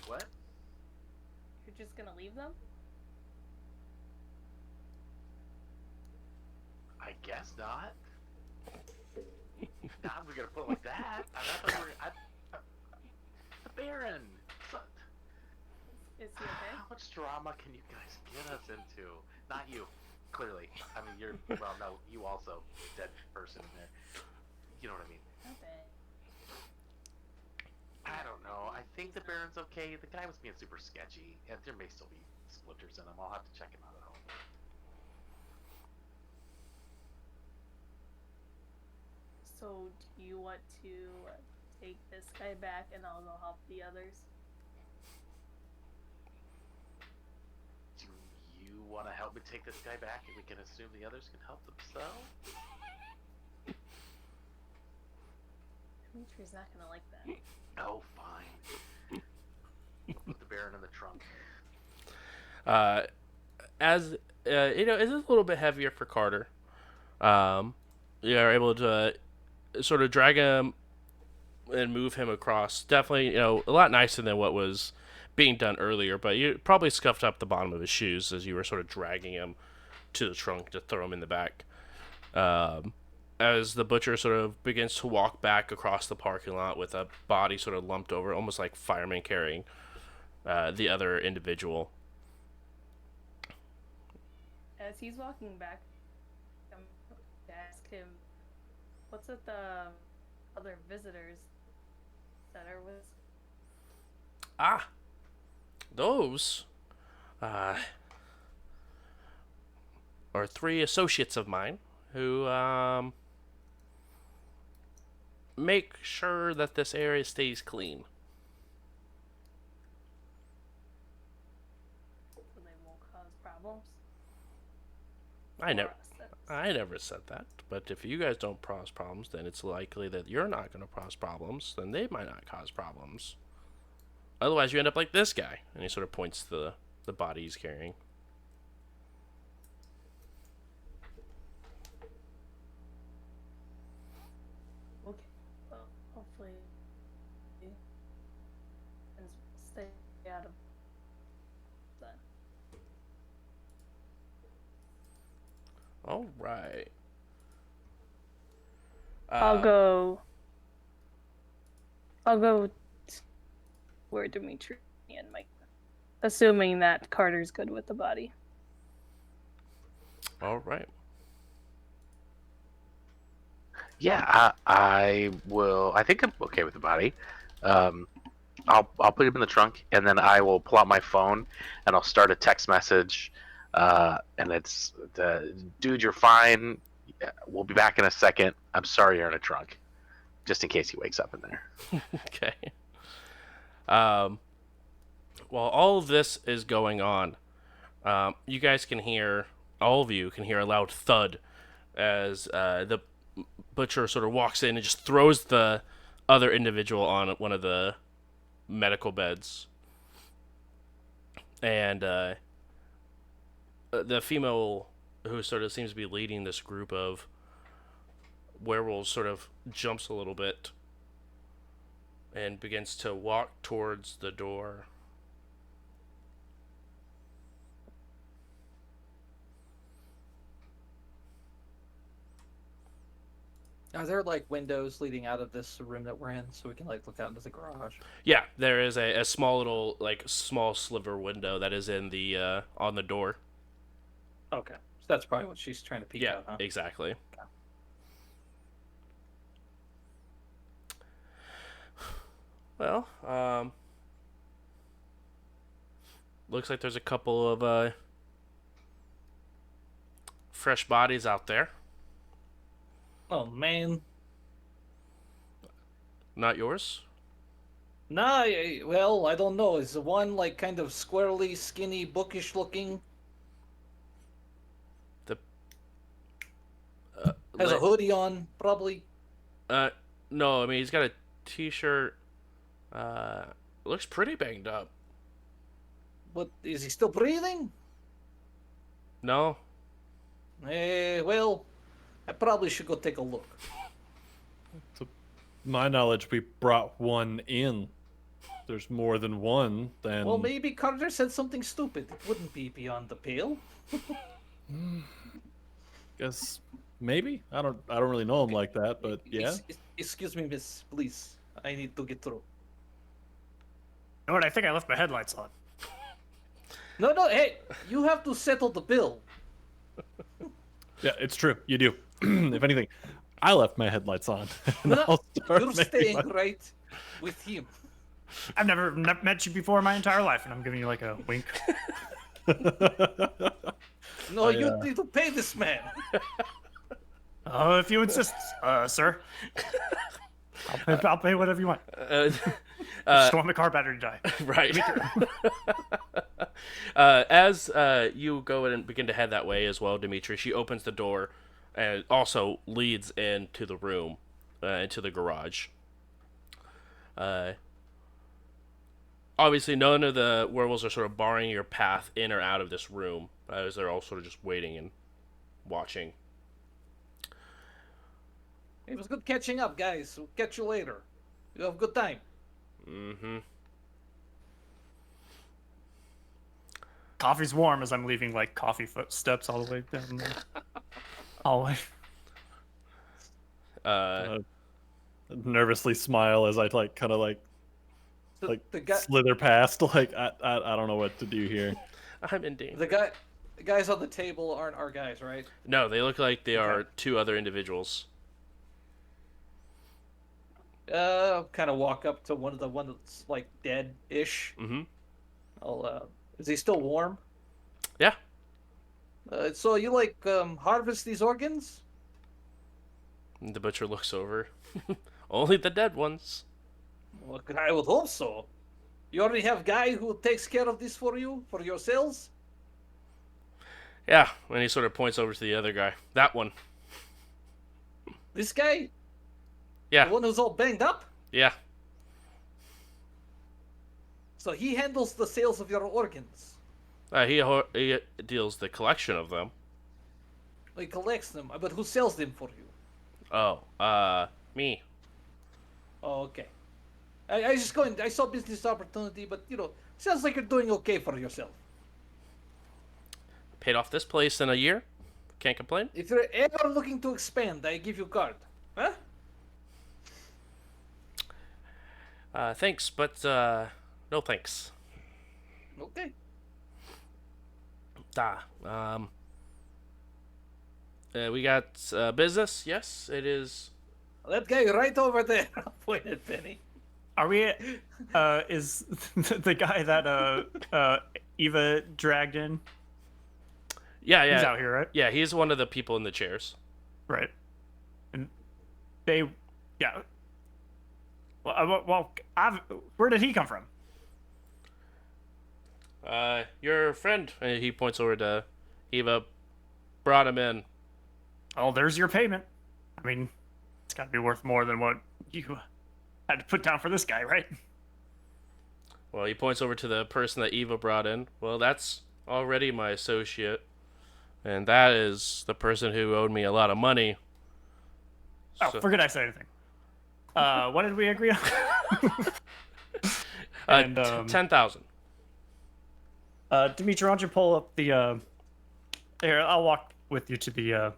Speaker 1: What?
Speaker 3: You're just gonna leave them?
Speaker 1: I guess not. Not we're gonna put it like that. I thought we were. The Baron.
Speaker 3: Is he okay?
Speaker 1: How much drama can you guys get us into? Not you, clearly. I mean, you're. Well, no, you also dead person in there. You know what I mean?
Speaker 3: Not bad.
Speaker 1: burns, okay? The guy was being super sketchy, and there may still be splinters in him. I'll have to check him out at home.
Speaker 3: So, do you want to take this guy back and I'll go help the others?
Speaker 1: Do you want to help me take this guy back, and we can assume the others can help themselves?
Speaker 3: Dimitri's not gonna like that.
Speaker 1: Oh, fine. Put the Baron in the trunk.
Speaker 4: As you know, it's a little bit heavier for Carter. You're able to sort of drag him and move him across. Definitely, a lot nicer than what was being done earlier. But you probably scuffed up the bottom of his shoes as you were sort of dragging him to the trunk to throw him in the back. As the butcher sort of begins to walk back across the parking lot with a body sort of lumped over, almost like firemen carrying the other individual.
Speaker 3: As he's walking back, I'm to ask him, what's with the other visitors that are with?
Speaker 4: Ah, those are 3 associates of mine who make sure that this area stays clean.
Speaker 3: So they won't cause problems?
Speaker 4: I never said that. But if you guys don't cause problems, then it's likely that you're not going to cause problems. Then they might not cause problems. Otherwise, you end up like this guy. And he sort of points to the body he's carrying.
Speaker 3: Okay. Well, hopefully he can stay out of that.
Speaker 4: All right.
Speaker 3: I'll go where Dimitri and Mike, assuming that Carter's good with the body.
Speaker 4: All right.
Speaker 1: Yeah, I will. I think I'm okay with the body. I'll put him in the trunk, and then I will pull out my phone, and I'll start a text message. And it's dude, you're fine. We'll be back in a second. I'm sorry you're in a trunk, just in case he wakes up in there.
Speaker 4: Okay. While all of this is going on, you guys can hear, all of you can hear a loud thud as the butcher sort of walks in and just throws the other individual on one of the medical beds. And the female who sort of seems to be leading this group of werewolves sort of jumps a little bit and begins to walk towards the door.
Speaker 5: Are there like windows leading out of this room that we're in, so we can like look out into the garage?
Speaker 4: Yeah, there is a small little small sliver window that is in the on the door.
Speaker 5: Okay, so that's probably what she's trying to peek
Speaker 4: Yeah,
Speaker 5: out, huh?
Speaker 4: exactly.
Speaker 5: Okay.
Speaker 4: Well, looks like there's a couple of fresh bodies out there.
Speaker 5: Oh man.
Speaker 4: Not yours?
Speaker 5: Nah, well, I don't know. Is the one like kind of squarely, skinny, bookish looking? Has a hoodie on, probably.
Speaker 4: No, I mean he's got a t-shirt. Looks pretty banged up.
Speaker 5: What, is he still breathing?
Speaker 4: No?
Speaker 5: Well, I probably should go take a look.
Speaker 7: To my knowledge, we brought one in. If there's more than one, then...
Speaker 5: Well, maybe Carter said something stupid. It wouldn't be beyond the pale.
Speaker 7: Guess maybe. I don't really know him like that, but yeah.
Speaker 5: Excuse me, miss, please. I need to get through.
Speaker 6: You know what? I think I left my headlights on.
Speaker 5: No, hey, you have to settle the bill.
Speaker 7: Yeah, it's true. You do. If anything, I left my headlights on. And
Speaker 5: No,
Speaker 7: I'll start
Speaker 5: you're
Speaker 7: making
Speaker 5: staying
Speaker 7: my-
Speaker 5: right with him.
Speaker 6: I've never met you before in my entire life, and I'm giving you like a wink.
Speaker 5: No, you need to pay this man.
Speaker 6: Oh, if you insist, sir. I'll pay whatever you want. Just want the car battery to die.
Speaker 4: Right. As you go and begin to head that way as well, Dimitri, she opens the door and also leads into the room, into the garage. Obviously, none of the werewolves are sort of barring your path in or out of this room, as they're all sort of just waiting and watching.
Speaker 5: It was good catching up, guys. We'll catch you later. You have a good time.
Speaker 4: Mm-hmm.
Speaker 6: Coffee's warm as I'm leaving like coffee footsteps all the way down the hallway.
Speaker 7: Nervously smile as I kind of
Speaker 5: The guy,
Speaker 7: slither past. Like I don't know what to do here.
Speaker 4: I'm in danger.
Speaker 5: the guys on the table aren't our guys, right?
Speaker 4: No, they look like they are two other individuals.
Speaker 5: Kind of walk up to one that's like dead-ish.
Speaker 4: Mm-hmm.
Speaker 5: Is he still warm?
Speaker 4: Yeah.
Speaker 5: So you harvest these organs?
Speaker 4: The butcher looks over. Only the dead ones.
Speaker 5: Well, I would hope so. You already have guy who takes care of this for you, for your sales?
Speaker 4: Yeah, and he sort of points over to the other guy. That one.
Speaker 5: This guy?
Speaker 4: Yeah.
Speaker 5: The one who's all banged up?
Speaker 4: Yeah.
Speaker 5: So he handles the sales of your organs.
Speaker 4: He deals the collection of them.
Speaker 5: He collects them, but who sells them for you?
Speaker 4: Oh, me.
Speaker 5: Oh, okay. I saw business opportunity, but sounds like you're doing okay for yourself.
Speaker 4: Paid off this place in a year. Can't complain.
Speaker 5: If you're ever looking to expand, I give you card. Huh?
Speaker 4: Thanks, but no thanks.
Speaker 5: Okay.
Speaker 4: We got business. Yes, it is.
Speaker 5: That guy right over there. Point at Penny.
Speaker 6: Are we? Is the guy that Eva dragged in?
Speaker 4: Yeah.
Speaker 6: He's out here, right?
Speaker 4: Yeah, he's one of the people in the chairs.
Speaker 6: Right. And they, yeah. Well, where did he come from?
Speaker 4: Your friend. And he points over to Eva. Brought him in.
Speaker 6: Oh, there's your payment. I mean, it's got to be worth more than what you had to put down for this guy, right?
Speaker 4: Well, he points over to the person that Eva brought in. Well, that's already my associate. And that is the person who owed me a lot of money.
Speaker 6: Oh,
Speaker 4: So-
Speaker 6: forget I said anything. What did we agree on? And
Speaker 4: 10,000.
Speaker 6: Dimitri, why don't you pull up the here, I'll walk with you to the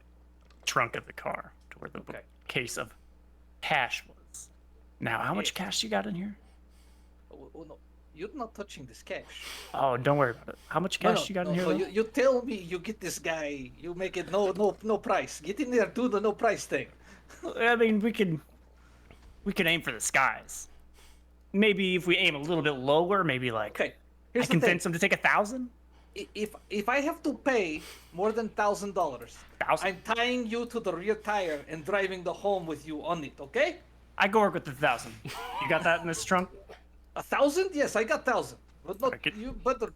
Speaker 6: trunk of the car to where the case of cash was. Now, how much cash you got in here?
Speaker 5: Oh, no. You're not touching this cash.
Speaker 6: Oh, don't worry about it. How much cash you got in here?
Speaker 5: So
Speaker 6: though?
Speaker 5: you tell me you get this guy, you make it no price. Get in there, do the no price thing.
Speaker 6: I mean, we can aim for the skies. Maybe if we aim a little bit lower, maybe like
Speaker 5: Okay.
Speaker 6: I
Speaker 5: Here's the thing.
Speaker 6: convince him to take 1,000.
Speaker 5: If I have to pay more than $1,000,
Speaker 6: 1,000.
Speaker 5: I'm tying you to the rear tire and driving the home with you on it. Okay?
Speaker 6: I go work with the 1,000. You got that in this trunk?
Speaker 5: 1,000? Yes, I got 1,000. But not
Speaker 6: Okay.
Speaker 5: you better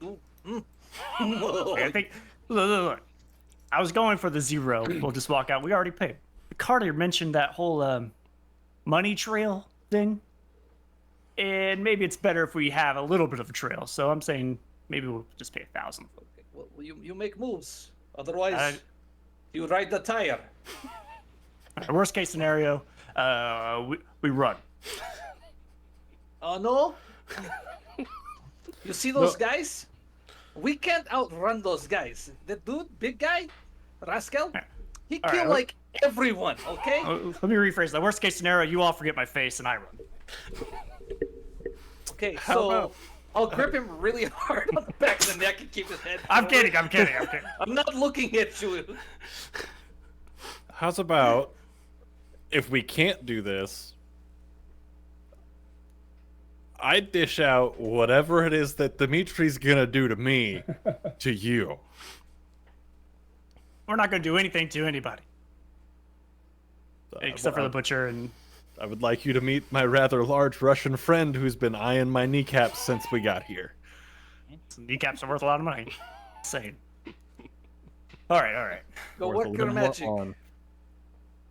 Speaker 5: do.
Speaker 6: I think. Look. I was going for the 0. We'll just walk out. We already paid. Carter mentioned that whole money trail thing, and maybe it's better if we have a little bit of a trail. So I'm saying maybe we'll just pay 1,000.
Speaker 5: Okay, well, you make moves. Otherwise, you ride the tire.
Speaker 6: Worst case scenario, we run.
Speaker 5: Oh no! You see those guys? We can't outrun those guys. The dude, big guy, Rascal, he
Speaker 6: All
Speaker 5: killed
Speaker 6: right,
Speaker 5: like everyone. Okay.
Speaker 6: Let me rephrase that. Worst case scenario, you all forget my face and I run.
Speaker 5: Okay,
Speaker 6: How
Speaker 5: so
Speaker 6: about-
Speaker 5: I'll grip him really hard on the back of the neck and keep his head.
Speaker 6: I'm
Speaker 5: forward.
Speaker 6: kidding.
Speaker 5: I'm not looking at you.
Speaker 7: How's about if we can't do this, I dish out whatever it is that Dimitri's gonna do to me to you.
Speaker 8: We're not going to do anything to anybody. Except for the butcher and...
Speaker 7: I would like you to meet my rather large Russian friend who's been eyeing my kneecaps since we got here.
Speaker 8: Kneecaps are worth a lot of money. Insane. Alright.
Speaker 5: Go
Speaker 7: Worth a
Speaker 5: work your
Speaker 7: little more
Speaker 5: magic.
Speaker 7: on.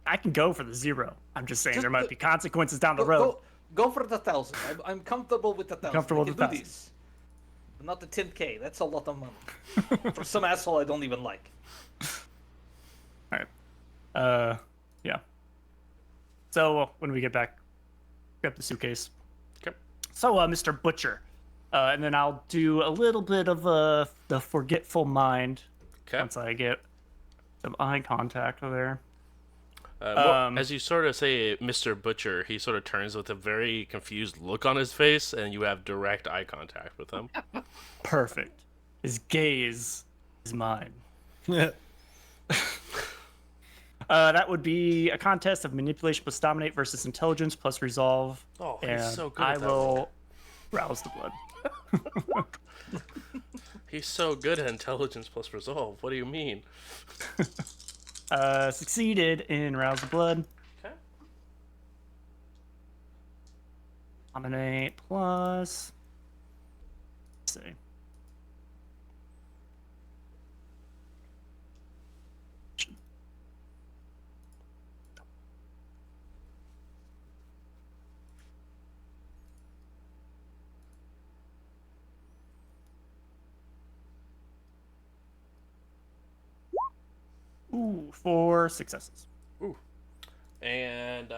Speaker 8: I can go for the 0. I'm just saying
Speaker 5: Just
Speaker 8: there might
Speaker 5: go-
Speaker 8: be consequences down the road.
Speaker 5: Go for the 1,000. I'm comfortable with the 1,000.
Speaker 8: Comfortable
Speaker 5: I
Speaker 8: with
Speaker 5: can
Speaker 8: the
Speaker 5: do this. But not the 10K. That's a lot of money. For some asshole I don't even like.
Speaker 8: Alright. Yeah. So, when we get back, grab the suitcase.
Speaker 4: Okay.
Speaker 8: So, Mr. Butcher. And then I'll do a little bit of the forgetful mind
Speaker 4: Okay.
Speaker 8: once I get some eye contact there.
Speaker 4: As you sort of say, Mr. Butcher, he sort of turns with a very confused look on his face, and you have direct eye contact with him.
Speaker 8: Perfect. His gaze is mine. That would be a contest of manipulation plus dominate versus intelligence plus resolve.
Speaker 4: Oh, he's
Speaker 8: and
Speaker 4: so good
Speaker 8: I
Speaker 4: at that.
Speaker 8: will rouse the blood.
Speaker 4: He's so good at intelligence plus resolve. What do you mean?
Speaker 8: Succeeded in rouse the blood.
Speaker 4: Okay.
Speaker 8: Dominate plus. Let's see. Ooh, 4 successes.
Speaker 4: And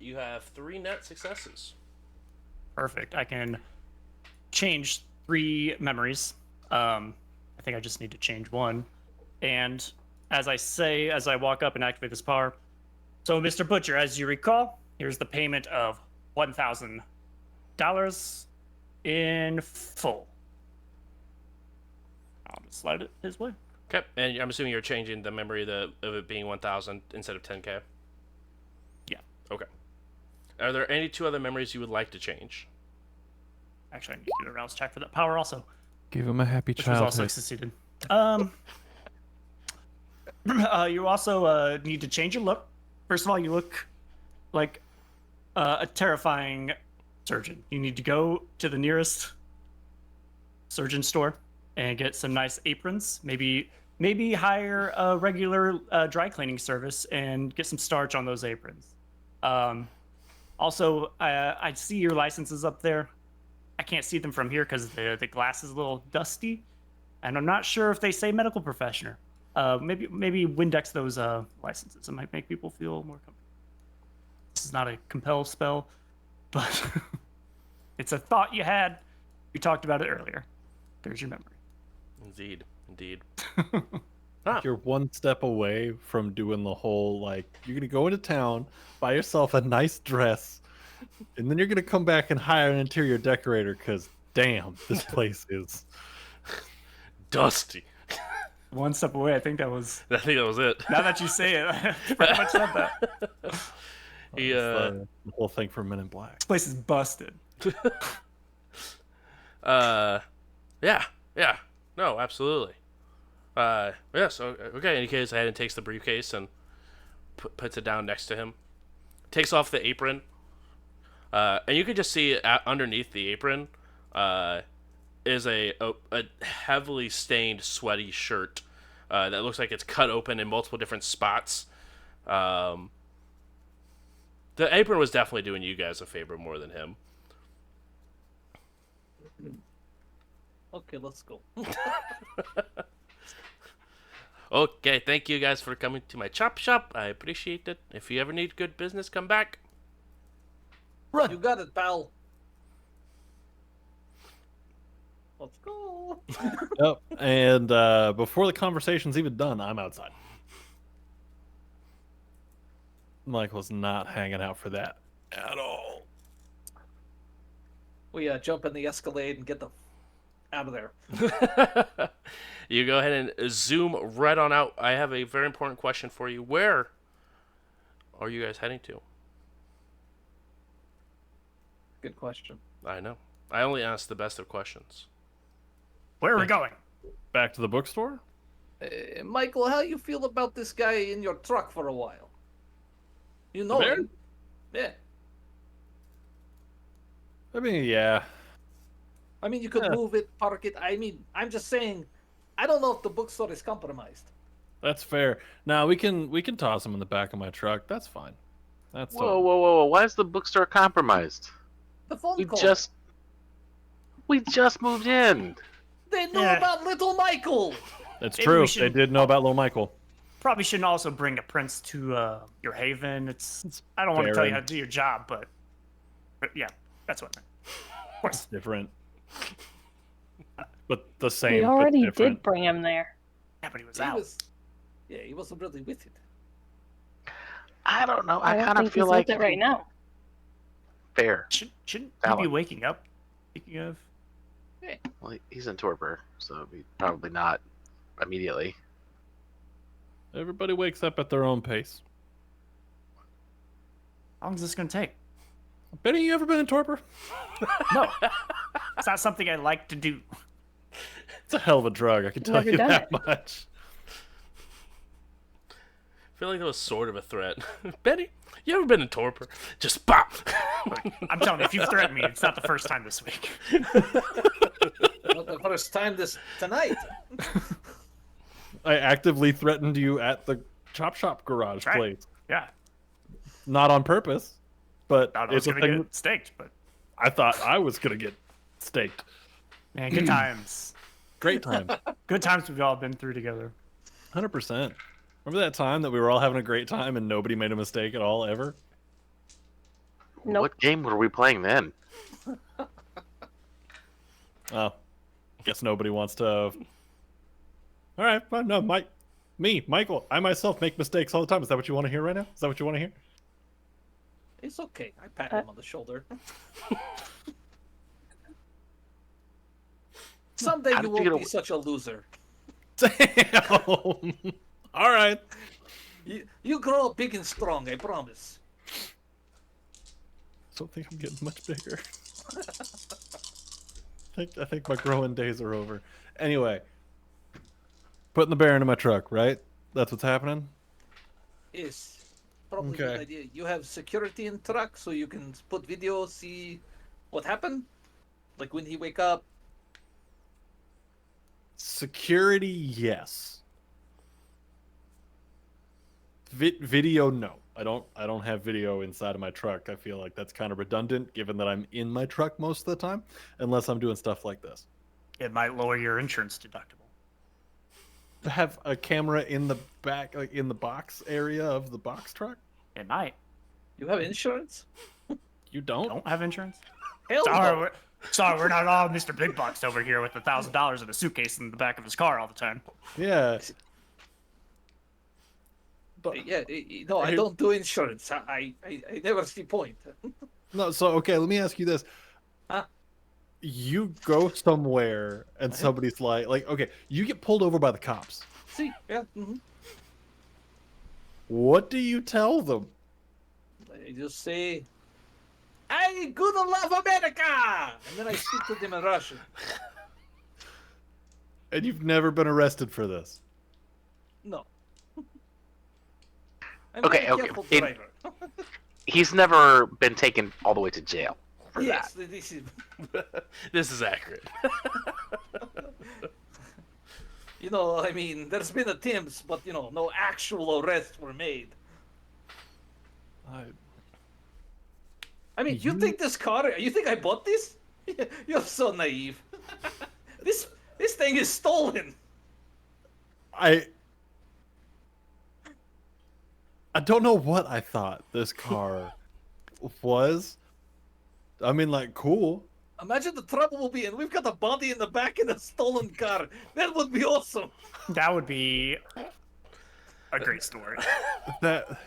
Speaker 4: you have 3 net successes.
Speaker 8: Perfect. I can change 3 memories. I think I just need to change 1. And as I walk up and activate this power, so Mr. Butcher, as you recall, here's the payment of $1,000 in full. I'll just slide it his way.
Speaker 4: Okay, and I'm assuming you're changing the memory of it being 1,000 instead of 10K?
Speaker 8: Yeah.
Speaker 4: Okay. Are there any 2 other memories you would like to change?
Speaker 8: Actually, I need to do a rouse check for that power also,
Speaker 7: Give him a happy
Speaker 8: which was also
Speaker 7: childhood.
Speaker 8: succeeded. You also need to change your look. First of all, you look like a terrifying surgeon. You need to go to the nearest surgeon store and get some nice aprons. Maybe hire a regular dry cleaning service and get some starch on those aprons. Also, I see your licenses up there. I can't see them from here because the glass is a little dusty, and I'm not sure if they say medical professional. Maybe Windex those licenses. It might make people feel more comfortable. This is not a compel spell, but it's a thought you had. You talked about it earlier. There's your memory.
Speaker 4: Indeed.
Speaker 7: You're one step away from doing the whole, like, you're gonna go into town, buy yourself a nice dress, and then you're gonna come back and hire an interior decorator because damn, this place is
Speaker 4: Dusty.
Speaker 8: One step away. I think that was.
Speaker 4: I think that was it.
Speaker 8: Now that you say it, I pretty much said that.
Speaker 4: He,
Speaker 7: the whole thing for Men in Black.
Speaker 8: This place is busted.
Speaker 4: Yeah. No, absolutely. Yeah, so, okay, in any case, Aiden takes the briefcase and puts it down next to him. Takes off the apron. And you can just see underneath the apron is a heavily stained, sweaty shirt that looks like it's cut open in multiple different spots. The apron was definitely doing you guys a favor more than him.
Speaker 5: Okay, let's go.
Speaker 4: Okay, thank you guys for coming to my chop shop. I appreciate it. If you ever need good business, come back.
Speaker 5: Run. You got it, pal. Let's go.
Speaker 7: Yep. And before the conversation's even done, I'm outside. Michael's not hanging out for that at all.
Speaker 5: We jump in the Escalade and get the out of there.
Speaker 4: You go ahead and zoom right on out. I have a very important question for you. Where are you guys heading to?
Speaker 5: Good question.
Speaker 4: I know. I only ask the best of questions.
Speaker 8: Where are we going?
Speaker 7: Back to the bookstore?
Speaker 5: Michael, how you feel about this guy in your truck for a while? You know
Speaker 7: bear?
Speaker 5: him. Yeah.
Speaker 7: I mean, yeah.
Speaker 5: I mean, you could
Speaker 7: Yeah.
Speaker 5: move it, park it. I mean, I'm just saying, I don't know if the bookstore is compromised.
Speaker 7: That's fair. Now we can toss him in the back of my truck. That's fine. That's
Speaker 1: Whoa, whoa, whoa! Why is the bookstore compromised?
Speaker 5: The phone
Speaker 1: We
Speaker 5: call.
Speaker 1: we just moved in.
Speaker 5: They knew
Speaker 8: Yeah.
Speaker 5: about little Michael.
Speaker 7: It's
Speaker 8: Maybe
Speaker 7: true.
Speaker 8: we
Speaker 7: They
Speaker 8: should-
Speaker 7: did know about little Michael.
Speaker 8: Probably shouldn't also bring a prince to your haven. I don't want to
Speaker 7: fair
Speaker 8: tell you
Speaker 7: and-
Speaker 8: how to do your job, but yeah, that's what I meant. Of course.
Speaker 7: It's different. But the same.
Speaker 9: We
Speaker 7: but
Speaker 9: already
Speaker 7: different.
Speaker 9: did bring him there.
Speaker 8: Yeah, but he was
Speaker 5: He
Speaker 8: out.
Speaker 5: was, yeah, he wasn't really with it.
Speaker 1: I don't know.
Speaker 9: I
Speaker 1: I
Speaker 9: don't
Speaker 1: kind of
Speaker 9: think
Speaker 1: feel
Speaker 9: he's
Speaker 1: like
Speaker 9: with it right now.
Speaker 1: fair.
Speaker 8: Shouldn't he be
Speaker 1: Valid.
Speaker 8: waking up? Speaking of,
Speaker 1: Well, he's in torpor, so probably not immediately.
Speaker 7: Everybody wakes up at their own pace.
Speaker 8: how long is this going to take?
Speaker 7: Benny, you ever been in torpor?
Speaker 8: No, it's not something I like to do.
Speaker 7: It's a hell of a drug. I can tell
Speaker 9: Never
Speaker 7: you
Speaker 9: done
Speaker 7: that
Speaker 9: it.
Speaker 7: much.
Speaker 4: I feel like that was sort of a threat. Betty, you ever been in torpor? Just pop.
Speaker 8: Look, I'm telling you, if you threaten me, it's not the first time this week.
Speaker 5: Not the first time tonight.
Speaker 7: I actively threatened you at the chop shop garage
Speaker 8: Right.
Speaker 7: place.
Speaker 8: Yeah,
Speaker 7: Not on purpose, but
Speaker 8: thought I was
Speaker 7: it's a
Speaker 8: going to
Speaker 7: thing.
Speaker 8: get staked, but
Speaker 7: I thought I was gonna get staked.
Speaker 8: man, good times.
Speaker 7: Great time.
Speaker 8: Good times we've all been through together.
Speaker 7: 100%. Remember that time that we were all having a great time and nobody made a mistake at all ever?
Speaker 9: Nope.
Speaker 1: What game were we playing then?
Speaker 7: Oh, guess nobody wants to. All right, well, no, Michael, I myself make mistakes all the time. Is that what you want to hear right now? Is that what you want to hear?
Speaker 5: It's okay. I pat him on the shoulder. Someday
Speaker 1: How
Speaker 5: you
Speaker 1: did you
Speaker 5: won't
Speaker 1: get
Speaker 5: be
Speaker 1: away-
Speaker 5: such a loser.
Speaker 7: Damn. All right.
Speaker 5: You grow up big and strong, I promise.
Speaker 7: Don't think I'm getting much bigger. I think my growing days are over. Anyway, putting the bear into my truck, right? That's what's happening.
Speaker 5: Yes. Probably a good
Speaker 7: Okay.
Speaker 5: idea. You have security in truck so you can put video, see what happened? Like when he wake up.
Speaker 7: Security, yes. Video, no. I don't have video inside of my truck. I feel like that's kind of redundant, given that I'm in my truck most of the time, unless I'm doing stuff like this.
Speaker 8: It might lower your insurance deductible.
Speaker 7: To have a camera in the back, like in the box area of the box truck,
Speaker 8: It might.
Speaker 5: You have insurance?
Speaker 7: you don't.
Speaker 8: Don't have insurance?
Speaker 5: Hell
Speaker 8: Sorry,
Speaker 5: no.
Speaker 8: we're not all Mr. Big Bucks over here with $1,000 in a suitcase in the back of his car all the time.
Speaker 7: Yeah. But
Speaker 5: Yeah, no, I don't do insurance. I never see point.
Speaker 7: no, so okay, let me ask you this.
Speaker 5: Huh?
Speaker 7: You go somewhere and somebody's like, okay, you get pulled over by the cops.
Speaker 5: See, yeah. Mm-hmm.
Speaker 7: What do you tell them?
Speaker 5: I just say, "I good love America," and then I speak to them in Russian.
Speaker 7: And you've never been arrested for this.
Speaker 5: No. I'm
Speaker 1: Okay,
Speaker 5: very
Speaker 1: okay.
Speaker 5: careful
Speaker 1: In-
Speaker 5: driver.
Speaker 1: He's never been taken all the way to jail for
Speaker 5: Yes,
Speaker 1: that.
Speaker 5: this is.
Speaker 4: This is accurate.
Speaker 5: You know, I mean, there's been attempts, but no actual arrests were made. I mean, you think this car? You think I bought this? You're so naive. This thing is stolen.
Speaker 7: I don't know what I thought this car was. I mean, like, cool.
Speaker 5: Imagine the trouble will be in. We've got a body in the back in a stolen car. That would be awesome.
Speaker 8: That would be a great story.
Speaker 7: That.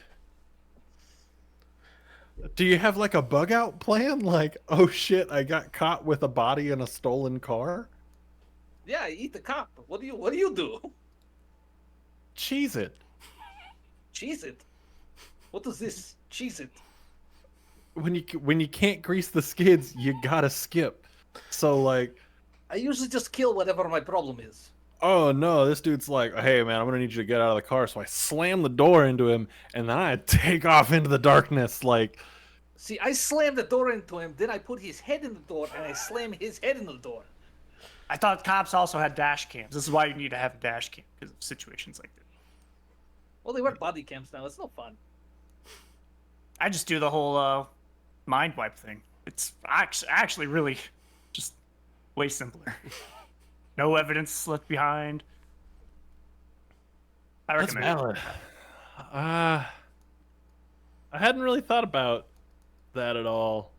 Speaker 7: Do you have like a bug out plan? Like, oh shit, I got caught with a body in a stolen car?
Speaker 5: Yeah, I eat the cop. What do you do?
Speaker 7: Cheese it.
Speaker 5: Cheese it. What is this? Cheese it.
Speaker 7: When you can't grease the skids, you gotta skip. So like,
Speaker 5: I usually just kill whatever my problem is.
Speaker 7: oh no, this dude's like, hey man, I'm gonna need you to get out of the car. So I slam the door into him, and then I take off into the darkness. Like,
Speaker 5: See, I slam the door into him, then I put his head in the door, and I slam his head in the door.
Speaker 8: I thought cops also had dash cams. This is why you need to have a dash cam because of situations like this.
Speaker 5: Well, they wear body cams now. It's no fun.
Speaker 8: I just do the whole mind wipe thing. It's actually really just way simpler. No evidence left behind. I
Speaker 7: that's
Speaker 8: recommend it.
Speaker 7: valid. I hadn't really thought about that at all.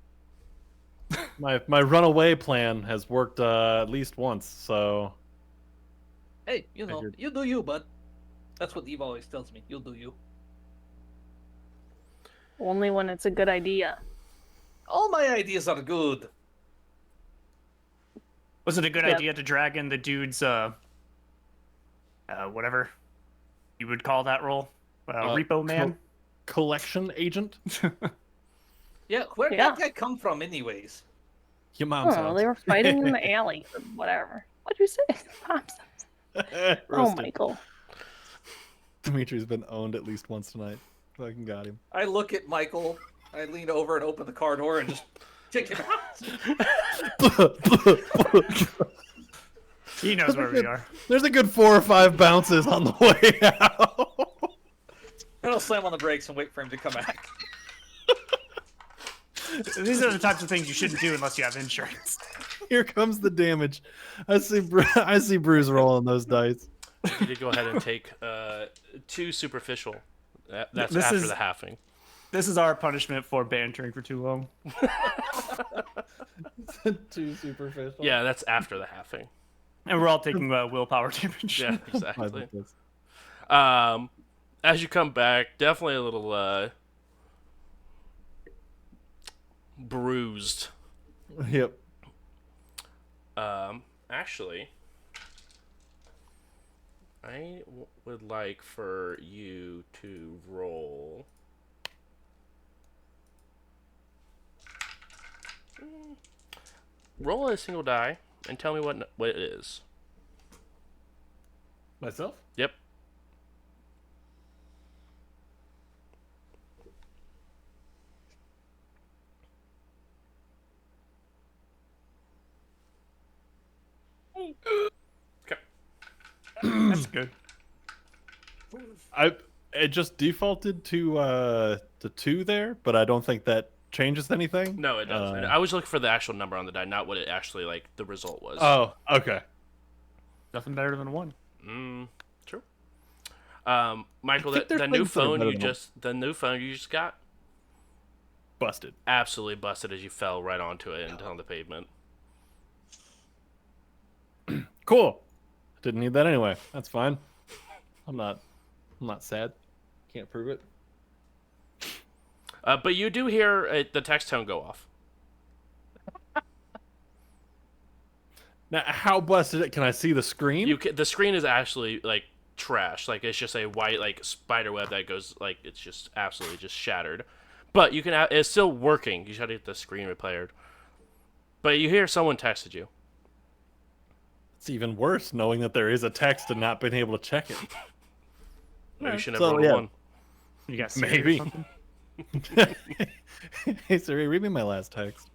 Speaker 7: My runaway plan has worked at least once, so
Speaker 5: Hey, you know,
Speaker 7: Figured.
Speaker 5: you do you, bud. That's what Eve always tells me. You'll do you.
Speaker 9: Only when it's a good idea.
Speaker 5: All my ideas are good.
Speaker 8: Was it a good
Speaker 9: Yep.
Speaker 8: idea to drag in the dude's whatever you would call that role? Repo man?
Speaker 7: collection agent.
Speaker 5: Yeah, where'd
Speaker 9: Yeah.
Speaker 5: that guy come from, anyways?
Speaker 7: Your mom's
Speaker 9: Oh,
Speaker 7: house.
Speaker 9: they were fighting in the alley or whatever. What'd you say? Oh,
Speaker 7: Roasted.
Speaker 9: Michael.
Speaker 7: Dimitri's been owned at least once tonight. Fucking got him.
Speaker 5: I look at Michael. I lean over and open the car door and just kick him out.
Speaker 8: He knows where we are.
Speaker 7: There's a good 4 or 5 bounces on the way out.
Speaker 5: And I'll slam on the brakes and wait for him to come back.
Speaker 8: These are the types of things you shouldn't do unless you have insurance.
Speaker 7: Here comes the damage. I see Bruce rolling those dice.
Speaker 4: You need to go ahead and take 2 superficial. That's
Speaker 8: This
Speaker 4: after
Speaker 8: is-
Speaker 4: the halving.
Speaker 8: This is our punishment for bantering for too long.
Speaker 7: Too superficial.
Speaker 4: Yeah, that's after the halving.
Speaker 8: And we're all taking willpower damage.
Speaker 4: Yeah, exactly. As you come back, definitely a little bruised.
Speaker 7: Yep.
Speaker 4: Actually, I would like for you to roll. Roll a single die and tell me what it is.
Speaker 7: Myself?
Speaker 4: Yep. Okay.
Speaker 8: That's good.
Speaker 7: It just defaulted to 2 there, but I don't think that changes anything.
Speaker 4: No, it doesn't. I was looking for the actual number on the die, not what it actually the result was.
Speaker 7: Oh, okay.
Speaker 8: Nothing better than 1.
Speaker 4: True. Michael,
Speaker 7: think there's
Speaker 4: the new
Speaker 7: things that are
Speaker 4: phone
Speaker 7: better
Speaker 4: you
Speaker 7: than
Speaker 4: just got
Speaker 7: Busted.
Speaker 4: absolutely busted as you fell right onto it and on the pavement.
Speaker 7: Cool. Didn't need that anyway. That's fine. I'm not sad. Can't prove it.
Speaker 4: But you do hear the text tone go off.
Speaker 7: Now, how busted can I see the screen?
Speaker 4: The screen is actually trash. It's just a white spider web that goes it's just absolutely just shattered. But you can it's still working. You just have to get the screen repaired. But you hear someone texted you.
Speaker 7: It's even worse knowing that there is a text and not being able to check it.
Speaker 4: Maybe you should have
Speaker 7: So,
Speaker 4: rolled
Speaker 7: yeah.
Speaker 4: one.
Speaker 8: You got Siri or
Speaker 7: Maybe.
Speaker 8: something?
Speaker 7: Hey Siri, read me my last text.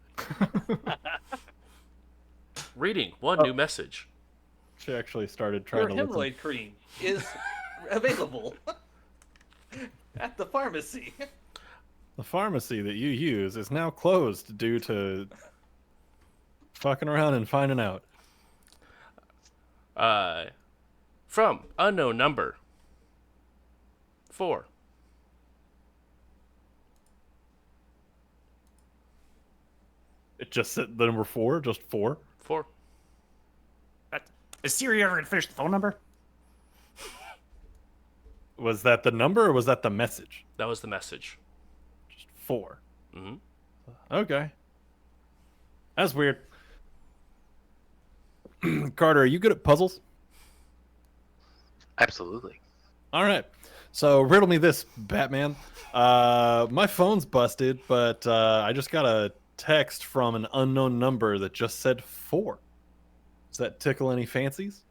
Speaker 4: Reading one new message.
Speaker 7: She actually started trying
Speaker 5: Your
Speaker 7: to listen.
Speaker 5: hemorrhoid cream is available at the pharmacy.
Speaker 7: The pharmacy that you use is now closed due to fucking around and finding out.
Speaker 4: From unknown number 4.
Speaker 7: It just said the number 4, just 4.
Speaker 4: 4.
Speaker 8: Is Siri ever gonna finish the phone number?
Speaker 7: Was that the number or was that the message?
Speaker 4: That was the message.
Speaker 7: Just 4.
Speaker 4: Mm-hmm.
Speaker 7: Okay. That's weird. Carter, are you good at puzzles?
Speaker 1: Absolutely.
Speaker 7: All right. So riddle me this, Batman. My phone's busted, but I just got a text from an unknown number that just said 4. Does that tickle any fancies?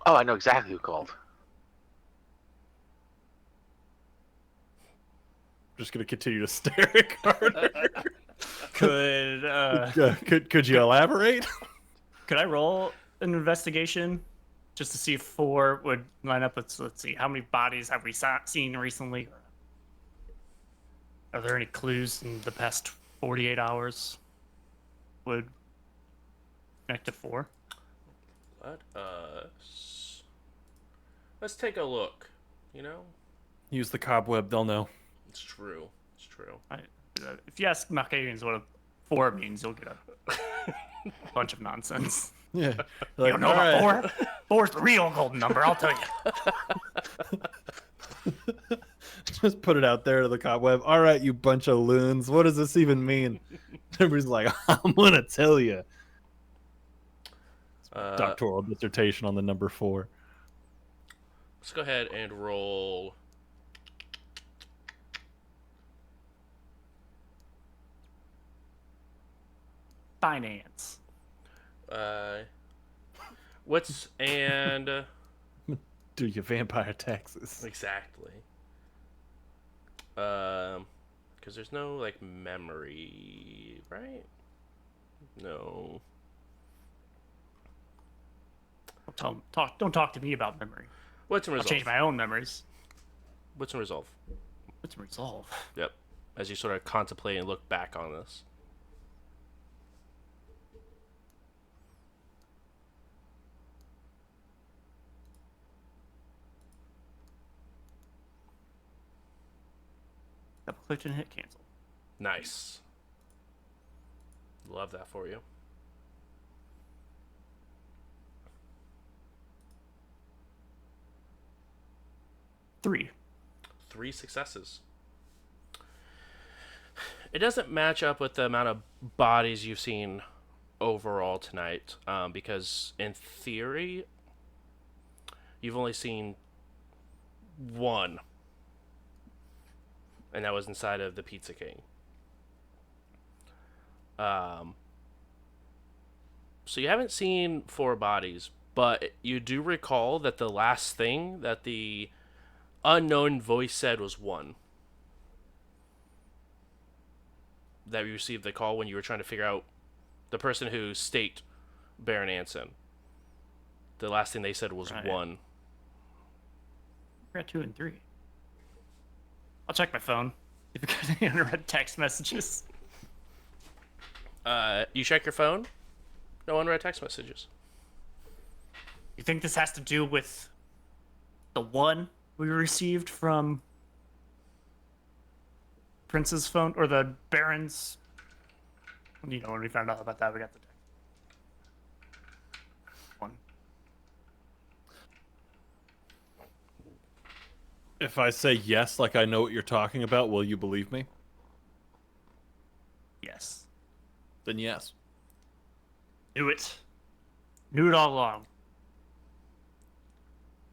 Speaker 1: Oh, I know exactly who called.
Speaker 7: I'm just gonna continue to stare at Carter. Could you elaborate?
Speaker 8: Could I roll an investigation just to see if 4 would line up with? Let's see, how many bodies have we seen recently? Are there any clues in the past 48 hours would connect to 4?
Speaker 4: Let's take a look. You know,
Speaker 7: Use the cobweb, they'll know.
Speaker 4: it's true. It's true.
Speaker 8: If you ask Masquerade what a 4 means, you'll get a bunch of nonsense.
Speaker 7: Yeah.
Speaker 8: You don't know about 4? 4's the real golden number, I'll tell you.
Speaker 7: Just put it out there to the cobweb. All right, you bunch of loons. What does this even mean? Everybody's like, I'm gonna tell you. Doctoral dissertation on the number 4.
Speaker 4: Let's go ahead and roll.
Speaker 8: Finance.
Speaker 4: What's and
Speaker 7: Do your vampire taxes.
Speaker 4: exactly? Because there's no like memory, right? No.
Speaker 8: Don't talk to me about memory.
Speaker 4: What's in
Speaker 8: I'll
Speaker 4: resolve?
Speaker 8: change my own memories.
Speaker 4: What's in resolve?
Speaker 8: What's resolve?
Speaker 4: Yep. As you sort of contemplate and look back on this.
Speaker 8: Double clicked and hit cancel.
Speaker 4: Nice. Love that for you.
Speaker 8: Three
Speaker 4: successes. It doesn't match up with the amount of bodies you've seen overall tonight, because in theory, you've only seen 1, and that was inside of the Pizza King. So you haven't seen 4 bodies, but you do recall that the last thing that the unknown voice said was 1. That you received the call when you were trying to figure out the person who staked Baron Anson. The last thing they said was
Speaker 8: Right.
Speaker 4: 1.
Speaker 8: We're at 2 and 3. I'll check my phone. If you got any unread text messages.
Speaker 4: You check your phone? No unread text messages.
Speaker 8: You think this has to do with the 1 we received from Prince's phone or the Baron's? You know, when we found out about that, we got the 1.
Speaker 7: If I say yes, like I know what you're talking about, will you believe me?
Speaker 8: Yes.
Speaker 7: Then yes.
Speaker 8: Knew it. Knew it all along.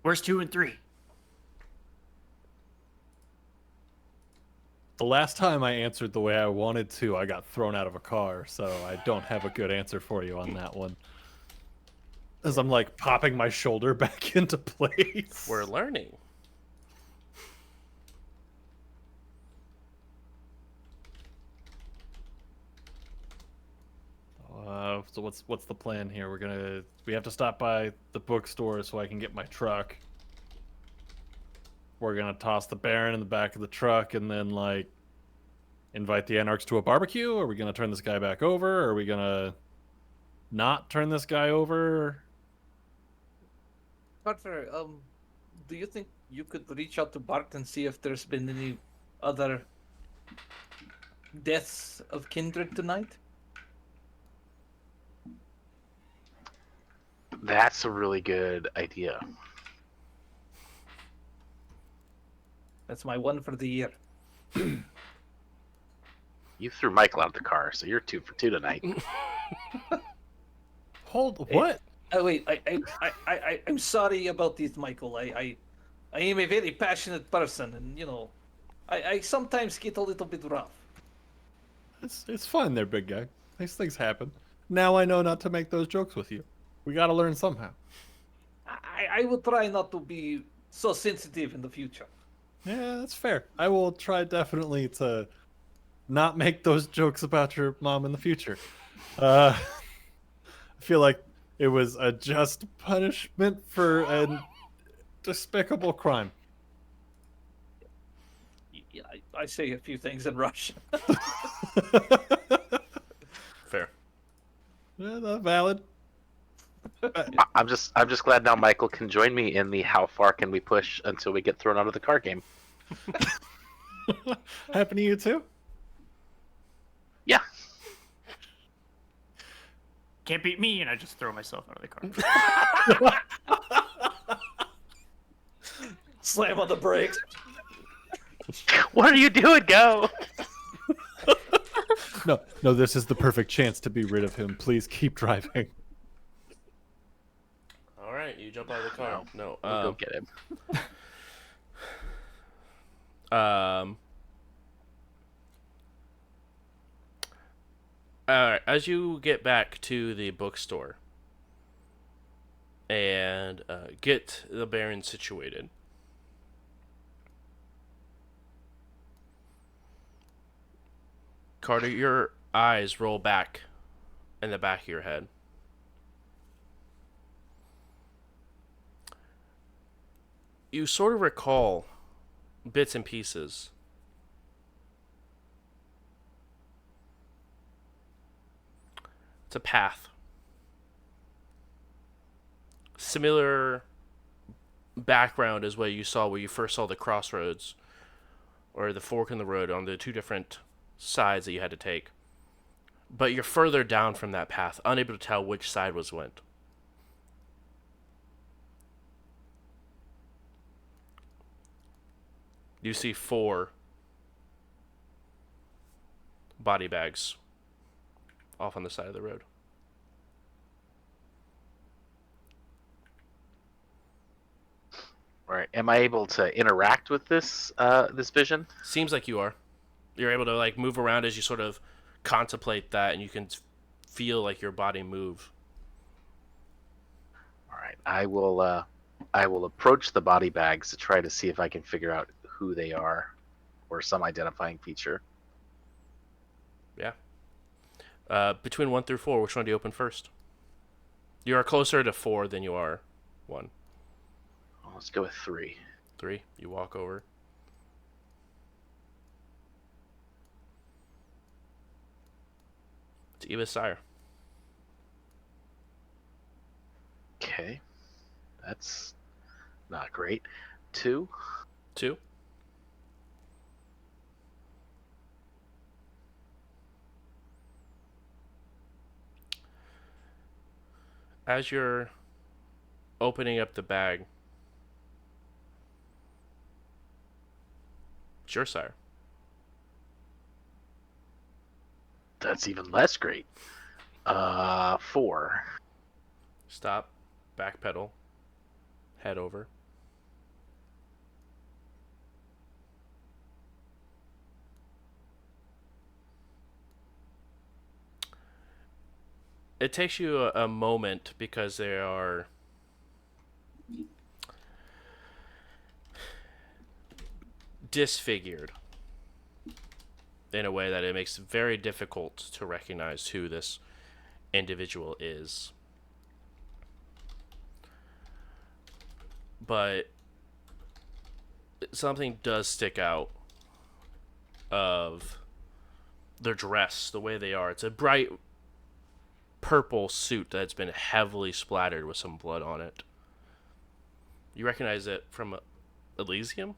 Speaker 8: Where's 2 and 3?
Speaker 7: The last time I answered the way I wanted to, I got thrown out of a car, so I don't have a good answer for you on that one. As I'm like popping my shoulder back into place.
Speaker 4: We're learning.
Speaker 7: So what's the plan here? We have to stop by the bookstore so I can get my truck. We're gonna toss the Baron in the back of the truck and then like invite the Anarchs to a barbecue. Are we gonna turn this guy back over? Are we gonna not turn this guy over?
Speaker 5: Carter, do you think you could reach out to Bart and see if there's been any other deaths of kindred tonight?
Speaker 1: That's a really good idea.
Speaker 5: That's my 1 for the year.
Speaker 1: You threw Michael out of the car, so you're 2 for 2 tonight.
Speaker 7: Hold what?
Speaker 5: Oh wait, I'm sorry about this, Michael. I am a very passionate person, and you know, I sometimes get a little bit rough.
Speaker 7: It's fine there, big guy. These things happen. Now I know not to make those jokes with you. We gotta learn somehow.
Speaker 5: I will try not to be so sensitive in the future.
Speaker 7: Yeah, that's fair. I will try definitely to not make those jokes about your mom in the future. I feel like it was a just punishment for a despicable crime.
Speaker 5: Yeah, I say a few things in Russian.
Speaker 4: Fair.
Speaker 7: Yeah, that's valid.
Speaker 1: I'm just glad now Michael can join me in the how far can we push until we get thrown out of the card game.
Speaker 7: Happen to you too?
Speaker 1: Yeah.
Speaker 8: Can't beat me, and I just throw myself out of the car.
Speaker 5: Slam on the brakes.
Speaker 1: What are you doing? Go.
Speaker 7: No, this is the perfect chance to be rid of him. Please keep driving.
Speaker 4: All right, you jump out of the car. No.
Speaker 1: We'll go get him.
Speaker 4: All right, as you get back to the bookstore and get the Baron situated, Carter, your eyes roll back in the back of your head. You sort of recall bits and pieces. It's a path. Similar background as what you saw where you first saw the crossroads or the fork in the road on the two different sides that you had to take. But you're further down from that path, unable to tell which side was went. You see 4 body bags off on the side of the road.
Speaker 1: All right. Am I able to interact with this this vision?
Speaker 4: Seems like you are. You're able to like move around as you sort of contemplate that, and you can feel like your body move.
Speaker 1: All right. I will approach the body bags to try to see if I can figure out who they are or some identifying feature.
Speaker 4: Yeah. Between 1 through 4, which one do you open first? You are closer to 4 than you are 1.
Speaker 1: Let's go with 3.
Speaker 4: 3. You walk over. It's Eva's sire.
Speaker 1: Okay. That's not great. 2.
Speaker 4: 2. As you're opening up the bag, it's your sire.
Speaker 1: That's even less great. 4.
Speaker 4: Stop, backpedal, head over. It takes you a moment because they are disfigured in a way that it makes it very difficult to recognize who this individual is. But something does stick out of their dress, the way they are. It's a bright purple suit that's been heavily splattered with some blood on it. You recognize it from Elysium?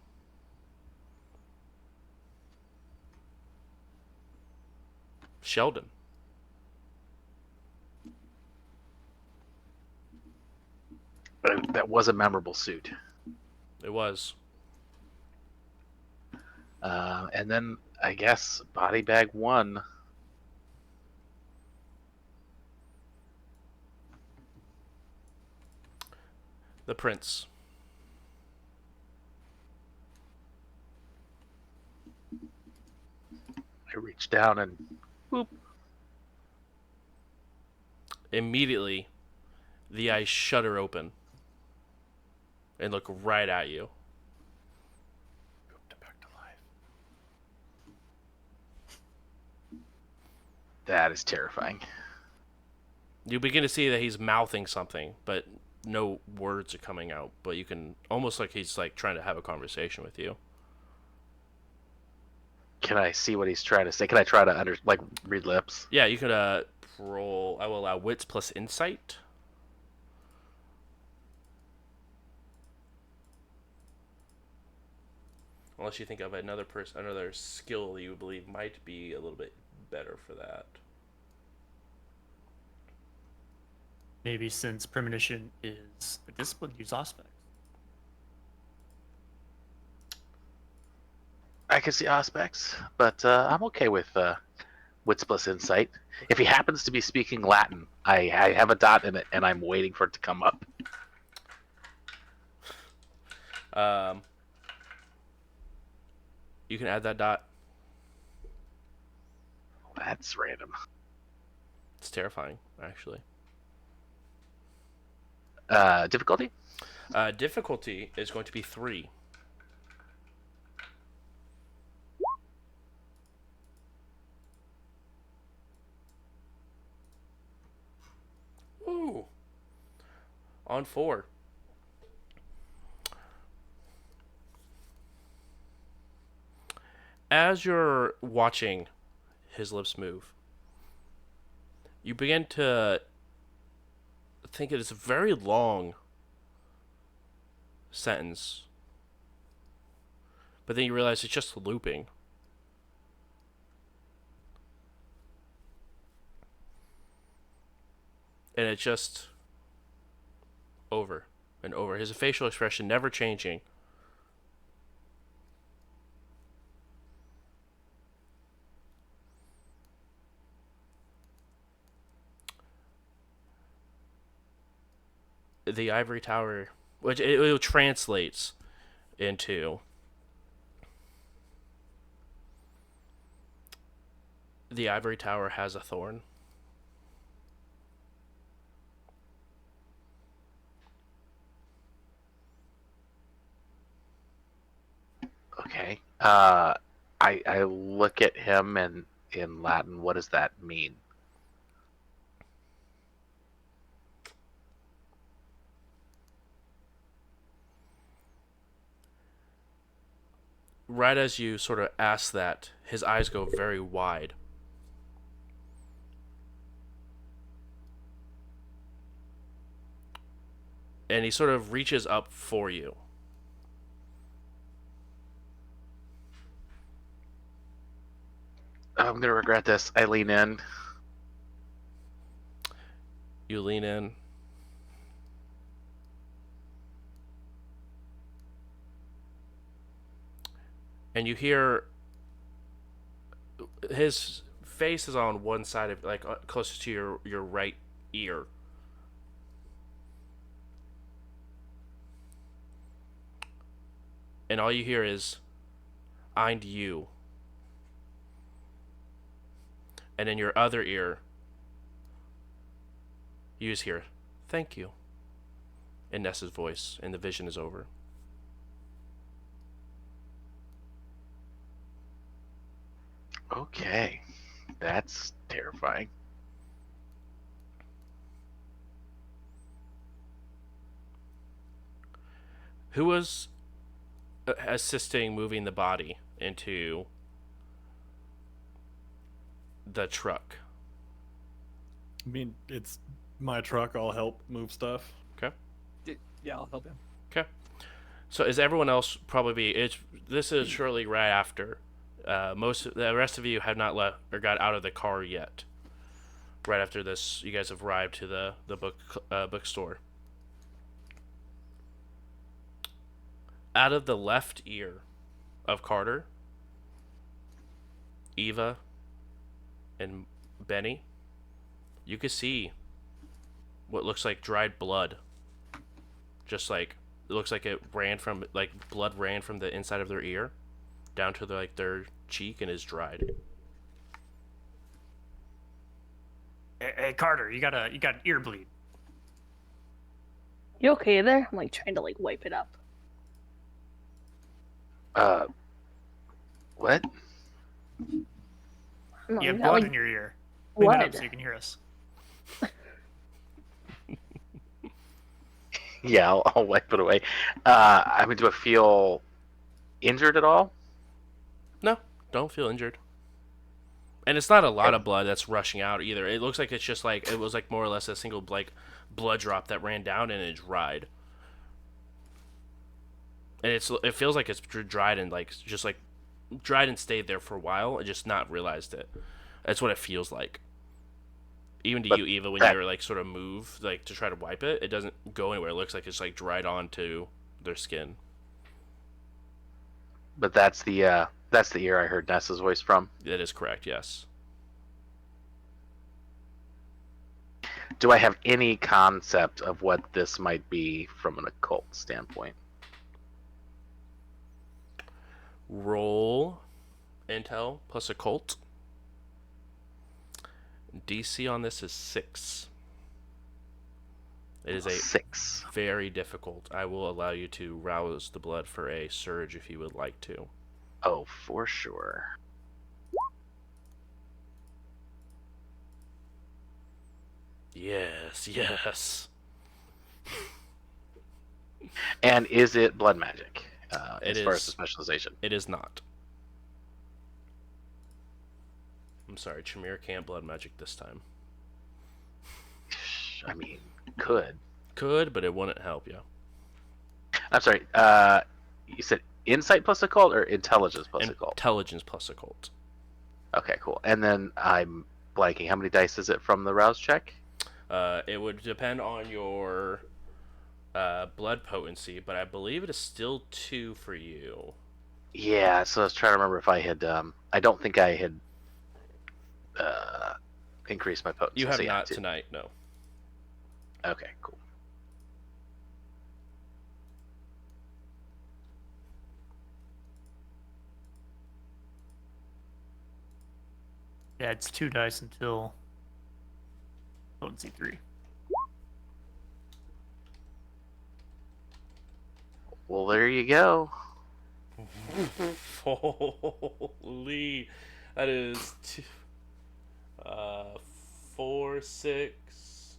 Speaker 4: Sheldon.
Speaker 1: That was a memorable suit.
Speaker 4: It was.
Speaker 1: And then I guess body bag 1.
Speaker 4: The prince.
Speaker 1: I reach down and whoop.
Speaker 4: Immediately, the eyes shudder open and look right at you.
Speaker 7: Back to life.
Speaker 1: That is terrifying.
Speaker 4: You begin to see that he's mouthing something, but no words are coming out. But you can almost like he's like trying to have a conversation with you.
Speaker 1: Can I see what he's trying to say? Can I try to read lips?
Speaker 4: Yeah, you could roll. I will allow wits plus insight. Unless you think of another skill that you believe might be a little bit better for that.
Speaker 8: Maybe since premonition is a discipline, use aspect.
Speaker 1: I can see aspects, but I'm okay with wits plus insight. If he happens to be speaking Latin, I have a dot in it, and I'm waiting for it to come up.
Speaker 4: You can add that dot.
Speaker 1: That's random.
Speaker 4: It's terrifying, actually.
Speaker 1: Difficulty?
Speaker 4: Difficulty is going to be 3. Ooh. On 4. As you're watching his lips move, you begin to think it is a very long sentence, but then you realize it's just looping. And it's just over and over. His facial expression never changing. The ivory tower, which it translates into the ivory tower has a thorn.
Speaker 1: Okay. I look at him and in Latin, what does that mean?
Speaker 4: Right as you sort of ask that, his eyes go very wide. And he sort of reaches up for you.
Speaker 1: I'm gonna regret this. I lean in.
Speaker 4: You lean in. And you hear his face is on one side of, like, closest to your right ear. And all you hear is, "And you." And in your other ear, you just hear, "Thank you," in Nessa's voice, and the vision is over.
Speaker 1: Okay. That's terrifying.
Speaker 4: Who was assisting moving the body into the truck?
Speaker 7: I mean, it's my truck. I'll help move stuff.
Speaker 4: Okay.
Speaker 5: Yeah, I'll help him.
Speaker 4: Okay. So is everyone else probably this is shortly right after. The rest of you have not left or got out of the car yet. Right after this, you guys have arrived to the bookstore. Out of the left ear of Carter, Eva, and Benny, you can see what looks like dried blood. Just like it looks like it ran from blood ran from the inside of their ear down to their cheek and is dried.
Speaker 8: Hey, Carter, you got ear bleed.
Speaker 9: You okay there? I'm like trying to like wipe it up.
Speaker 1: What?
Speaker 9: I'm
Speaker 8: You have
Speaker 9: got,
Speaker 8: blood
Speaker 9: like,
Speaker 8: in your ear. Clean that up
Speaker 9: blood.
Speaker 8: so you can hear us.
Speaker 1: Yeah, I'll wipe it away. I mean, do I feel injured at all?
Speaker 4: No, don't feel injured. And it's not a lot
Speaker 1: Okay.
Speaker 4: of blood that's rushing out either. It looks like it's just like it was like more or less a single like blood drop that ran down and it dried. And it feels like it's dried and like just like dried and stayed there for a while and just not realized it. That's what it feels like. Even to
Speaker 1: But
Speaker 4: you, Eva, when
Speaker 1: that,
Speaker 4: you're like sort of move like to try to wipe it, it doesn't go anywhere. It looks like it's like dried onto their skin.
Speaker 1: but that's the ear I heard Nessa's voice from.
Speaker 4: That is correct. Yes.
Speaker 1: Do I have any concept of what this might be from an occult standpoint?
Speaker 4: Roll intel plus occult. DC on this is 6. It is a
Speaker 1: 6.
Speaker 4: very difficult. I will allow you to rouse the blood for a surge if you would like to.
Speaker 1: Oh, for sure.
Speaker 4: Yes, yes.
Speaker 1: And is it blood magic?
Speaker 4: It
Speaker 1: As far as
Speaker 4: is.
Speaker 1: the specialization.
Speaker 4: It is not. I'm sorry, Tremere can't blood magic this time.
Speaker 1: I mean, could.
Speaker 4: Could, but it wouldn't help you.
Speaker 1: I'm sorry. You said insight plus occult or intelligence plus occult?
Speaker 4: Intelligence plus occult.
Speaker 1: Okay, cool. And then I'm blanking. How many dice is it from the rouse check?
Speaker 4: It would depend on your blood potency, but I believe it is still 2 for you.
Speaker 1: Yeah, so I was trying to remember if I had. I don't think I had increased my potency.
Speaker 4: You have
Speaker 1: so yeah,
Speaker 4: not
Speaker 1: 2.
Speaker 4: tonight, no.
Speaker 1: Okay, cool.
Speaker 8: Yeah, it's 2 dice until potency 3.
Speaker 1: Well, there you go.
Speaker 4: Holy, that is 4, 6,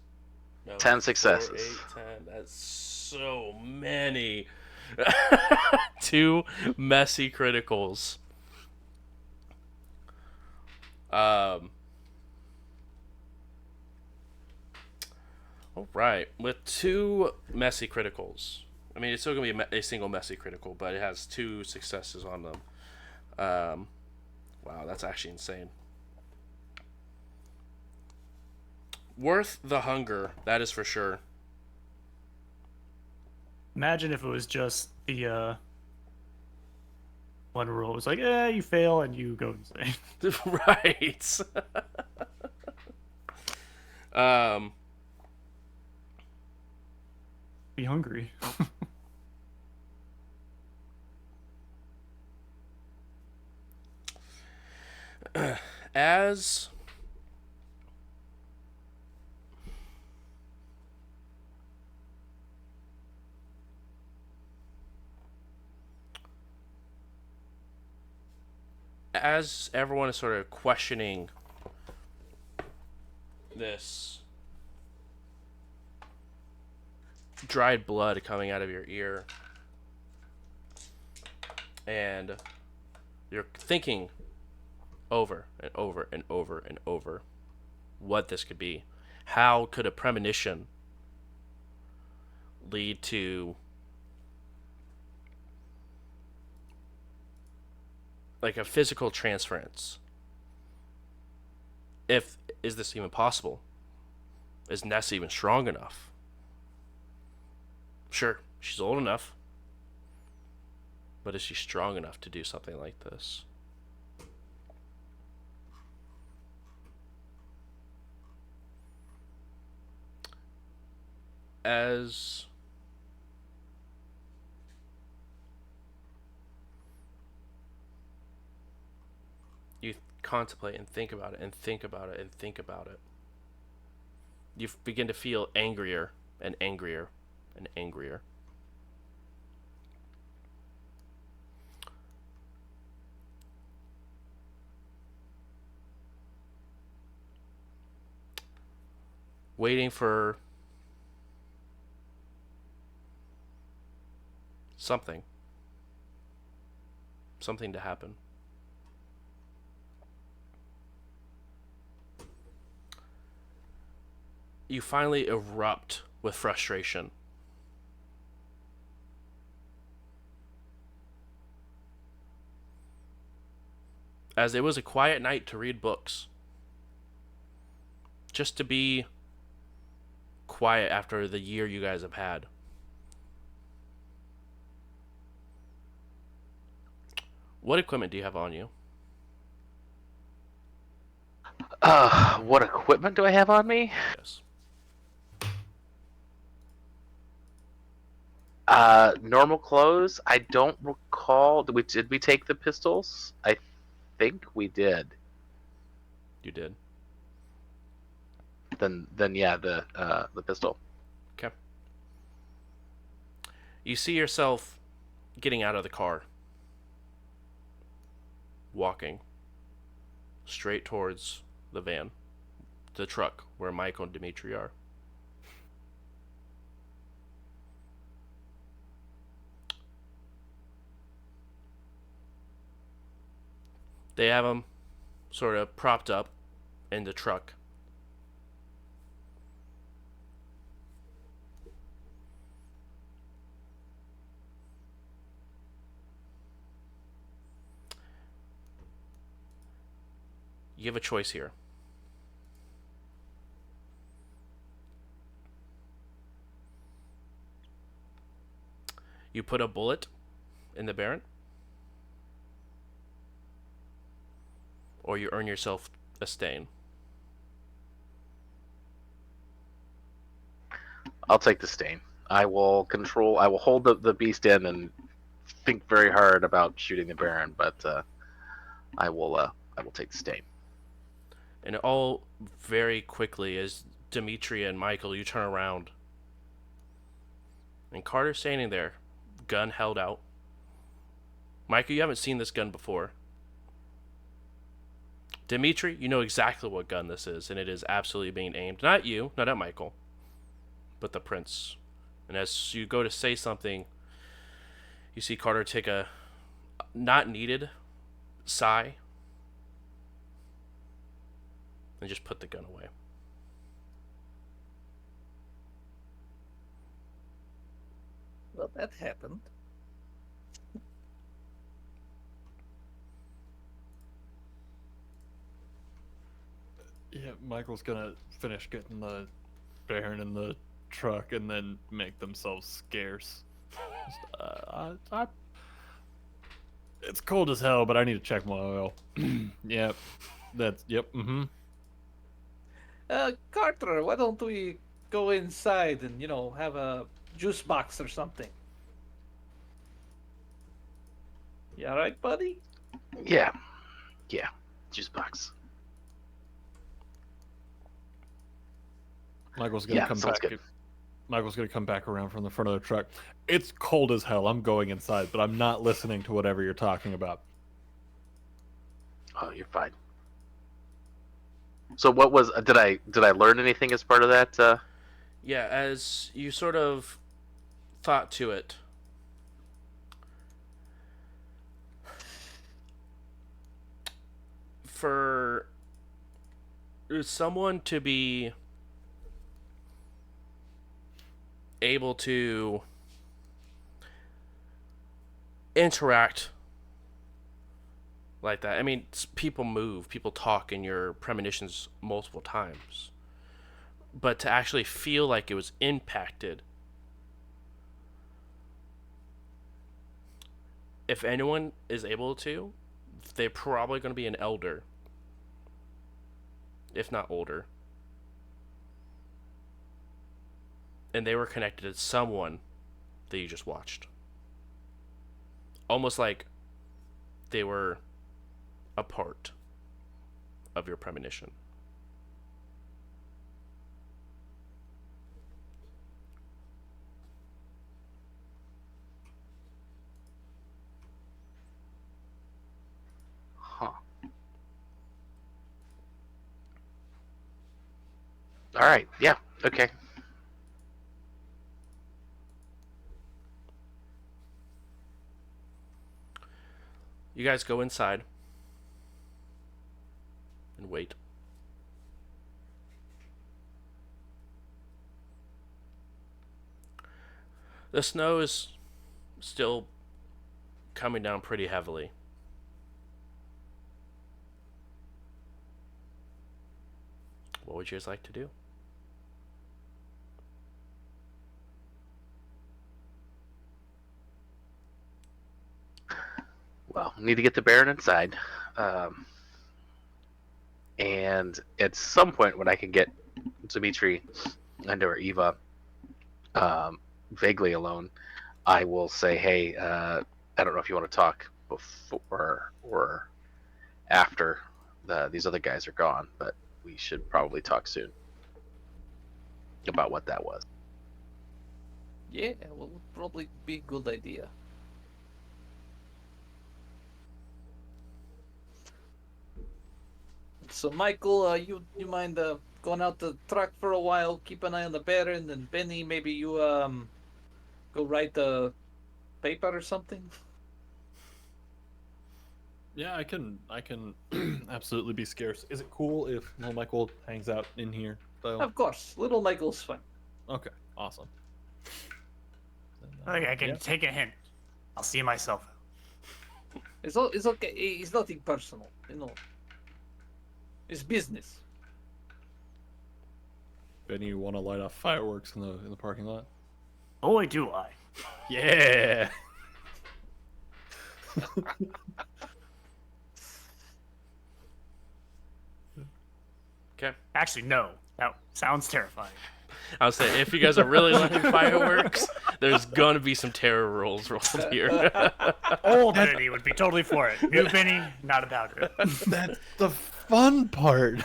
Speaker 4: no,
Speaker 1: 10
Speaker 4: 4,
Speaker 1: successes.
Speaker 4: 8, 10. That's so many. 2 messy criticals. All right, with 2 messy criticals. I mean, it's still gonna be a single messy critical, but it has 2 successes on them. Wow, that's actually insane. Worth the hunger, that is for sure.
Speaker 8: Imagine if it was just the one rule. It was like, you fail and you go insane.
Speaker 4: Right.
Speaker 8: Be hungry.
Speaker 4: As everyone is sort of questioning this dried blood coming out of your ear, and you're thinking over and over and over and over what this could be. How could a premonition lead to like a physical transference? Is this even possible? Is Ness even strong enough? Sure, she's old enough, but is she strong enough to do something like this? As you contemplate and think about it and think about it and think about it, You begin to feel angrier and angrier and angrier. Waiting for something to happen. You finally erupt with frustration. As it was a quiet night to read books. Just to be quiet after the year you guys have had. What equipment do you have on you?
Speaker 1: What equipment do I have on me?
Speaker 4: Yes.
Speaker 1: Normal clothes. I don't recall. Did we take the pistols? I think we did.
Speaker 4: You did.
Speaker 1: Then yeah, the pistol.
Speaker 4: Okay. You see yourself getting out of the car. Walking straight towards the van. The truck where Michael and Dimitri are. They have him sort of propped up in the truck. You have a choice here. You put a bullet in the Baron, or you earn yourself a stain.
Speaker 1: I'll take the stain. I will hold the beast in and think very hard about shooting the Baron, but I will take the stain.
Speaker 4: And all very quickly, as Dimitri and Michael, you turn around. And Carter's standing there, gun held out. Michael, you haven't seen this gun before. Dimitri, you know exactly what gun this is, and it is absolutely being aimed. Not at you, not at Michael, but the prince. And as you go to say something, you see Carter take a not needed sigh and just put the gun away.
Speaker 5: Well, that happened.
Speaker 7: Yeah, Michael's gonna finish getting the Baron in the truck and then make themselves scarce. It's cold as hell, but I need to check my oil. Yep, yep.
Speaker 5: Carter, why don't we go inside and have a juice box or something? You all right, buddy?
Speaker 1: Yeah, juice box.
Speaker 7: Michael's gonna come
Speaker 1: sounds
Speaker 7: back.
Speaker 1: good.
Speaker 7: Michael's gonna come back around from the front of the truck. It's cold as hell. I'm going inside, but I'm not listening to whatever you're talking about.
Speaker 1: Oh, you're fine. So what was did I learn anything as part of that?
Speaker 4: Yeah, as you sort of thought to it, for someone to be able to interact like that, I mean, people move, people talk in your premonitions multiple times, but to actually feel like it was impacted, if anyone is able to, they're probably going to be an elder, if not older. And they were connected to someone that you just watched. Almost like they were a part of your premonition.
Speaker 1: All right. Yeah. Okay.
Speaker 4: You guys go inside and wait. The snow is still coming down pretty heavily. What would you guys like to do?
Speaker 1: Well, need to get the Baron inside. And at some point, when I can get Dimitri and or Eva vaguely alone, I will say, hey, I don't know if you want to talk before or after these other guys are gone, but we should probably talk soon about what that was.
Speaker 5: Yeah, well, would probably be a good idea. So, Michael, you mind going out the truck for a while, keep an eye on the Baron, and Benny, maybe you go write the paper or something.
Speaker 7: Yeah, I can absolutely be scarce. Is it cool if little Michael hangs out in here though?
Speaker 5: Of course, little Michael's fine.
Speaker 7: Okay, awesome. Then,
Speaker 8: I can
Speaker 7: yeah.
Speaker 8: take a hint. I'll see myself.
Speaker 5: It's okay. It's nothing personal, you know. It's business.
Speaker 7: Benny, you want to light off fireworks in the parking lot?
Speaker 8: Boy, do I.
Speaker 7: Yeah.
Speaker 4: Okay.
Speaker 8: Actually, no. That sounds terrifying.
Speaker 4: I was saying, if you guys are really liking fireworks, there's gonna be some terror rolls rolled here.
Speaker 8: Old Benny would be totally for it. New Benny, not about it.
Speaker 7: That's the fun part.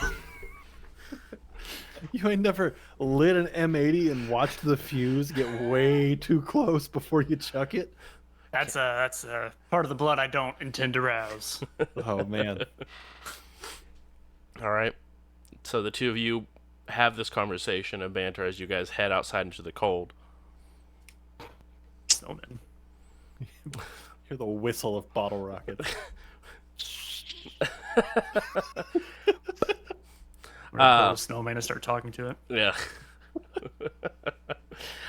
Speaker 7: You ain't never lit an M80 and watched the fuse get way too close before you chuck it?
Speaker 8: That's a part of the blood I don't intend to rouse.
Speaker 7: Oh, man.
Speaker 4: All right. So the two of you have this conversation and banter as you guys head outside into the cold.
Speaker 8: Snowman.
Speaker 7: Hear the whistle of bottle rockets.
Speaker 8: We're gonna pull a snowman and start talking to it.
Speaker 4: Yeah.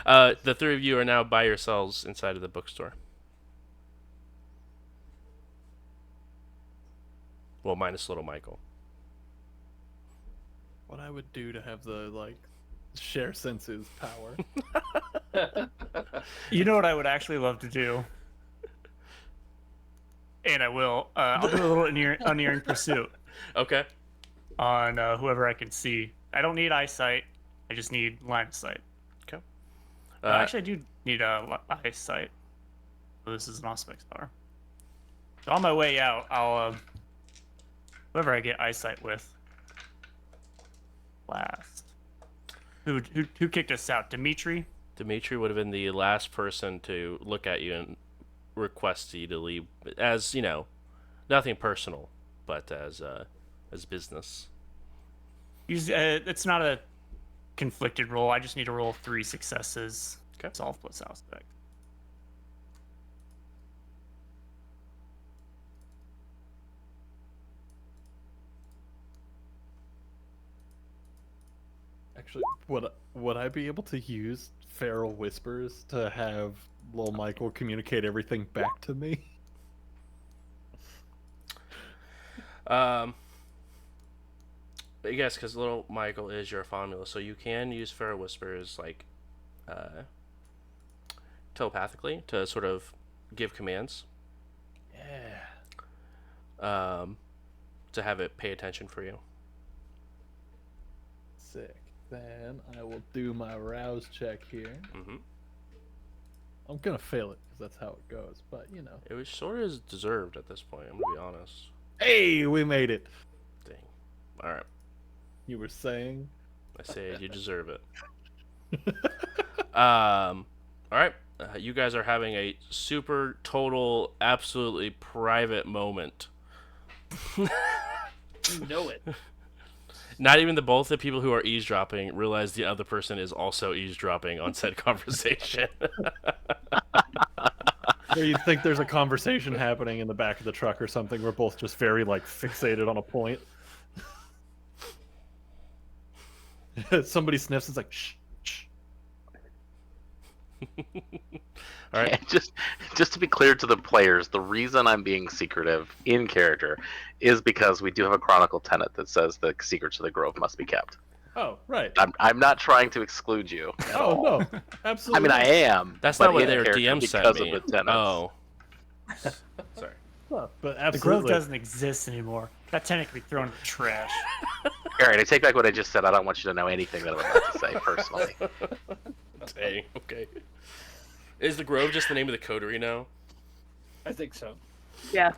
Speaker 4: The three of you are now by yourselves inside of the bookstore. Well, minus little Michael.
Speaker 7: What I would do to have the, share senses power.
Speaker 8: You know what I would actually love to do? And I will. I'll do a little unerring pursuit
Speaker 4: Okay.
Speaker 8: on whoever I can see. I don't need eyesight. I just need line of sight.
Speaker 4: Okay.
Speaker 8: Actually, I do need eyesight. So this is an aspect star. So on my way out, I'll whoever I get eyesight with last. Who kicked us out? Dimitri?
Speaker 4: Dimitri would have been the last person to look at you and request you to leave, as you know, nothing personal, but as business.
Speaker 8: It's not a conflicted roll. I just need to roll 3 successes.
Speaker 4: Okay.
Speaker 8: Solve plus aspect.
Speaker 7: Actually, would I be able to use feral whispers to have little Michael communicate everything back to me?
Speaker 4: Yes, because little Michael is your formula, so you can use Feral Whispers telepathically to sort of give commands.
Speaker 7: Yeah.
Speaker 4: To have it pay attention for you.
Speaker 7: Sick. Then I will do my rouse check here.
Speaker 4: Mm-hmm.
Speaker 7: I'm gonna fail it because that's how it goes, but you know.
Speaker 4: It was sort of deserved at this point. I'm gonna be honest.
Speaker 7: Hey, we made it.
Speaker 4: Dang. All right.
Speaker 7: You were saying?
Speaker 4: I say you deserve it. All right. You guys are having a super total, absolutely private moment.
Speaker 5: You know it.
Speaker 4: Not even both the people who are eavesdropping realize the other person is also eavesdropping on said conversation.
Speaker 7: Or you'd think there's a conversation happening in the back of the truck or something. We're both just very like fixated on a point. Somebody sniffs. It's like shh, shh.
Speaker 4: All right.
Speaker 1: And just to be clear to the players, the reason I'm being secretive in character is because we do have a chronicle tenet that says the secrets of the grove must be kept.
Speaker 7: Oh, right.
Speaker 1: I'm not trying to exclude you at all.
Speaker 7: Oh no,
Speaker 1: I
Speaker 7: absolutely.
Speaker 1: mean, I am.
Speaker 4: That's
Speaker 1: but
Speaker 4: not what
Speaker 1: in
Speaker 4: their
Speaker 1: character
Speaker 4: DM said
Speaker 1: because
Speaker 4: me.
Speaker 1: of the tenets.
Speaker 4: Oh. Sorry.
Speaker 7: But
Speaker 8: The
Speaker 7: absolutely.
Speaker 8: grove doesn't exist anymore. That tenant can be thrown in the trash.
Speaker 1: All right, I take back what I just said. I don't want you to know anything that I'm about to say personally.
Speaker 4: Dang. Okay. Is the Grove just the name of the coterie now?
Speaker 5: I think so.
Speaker 9: Yeah.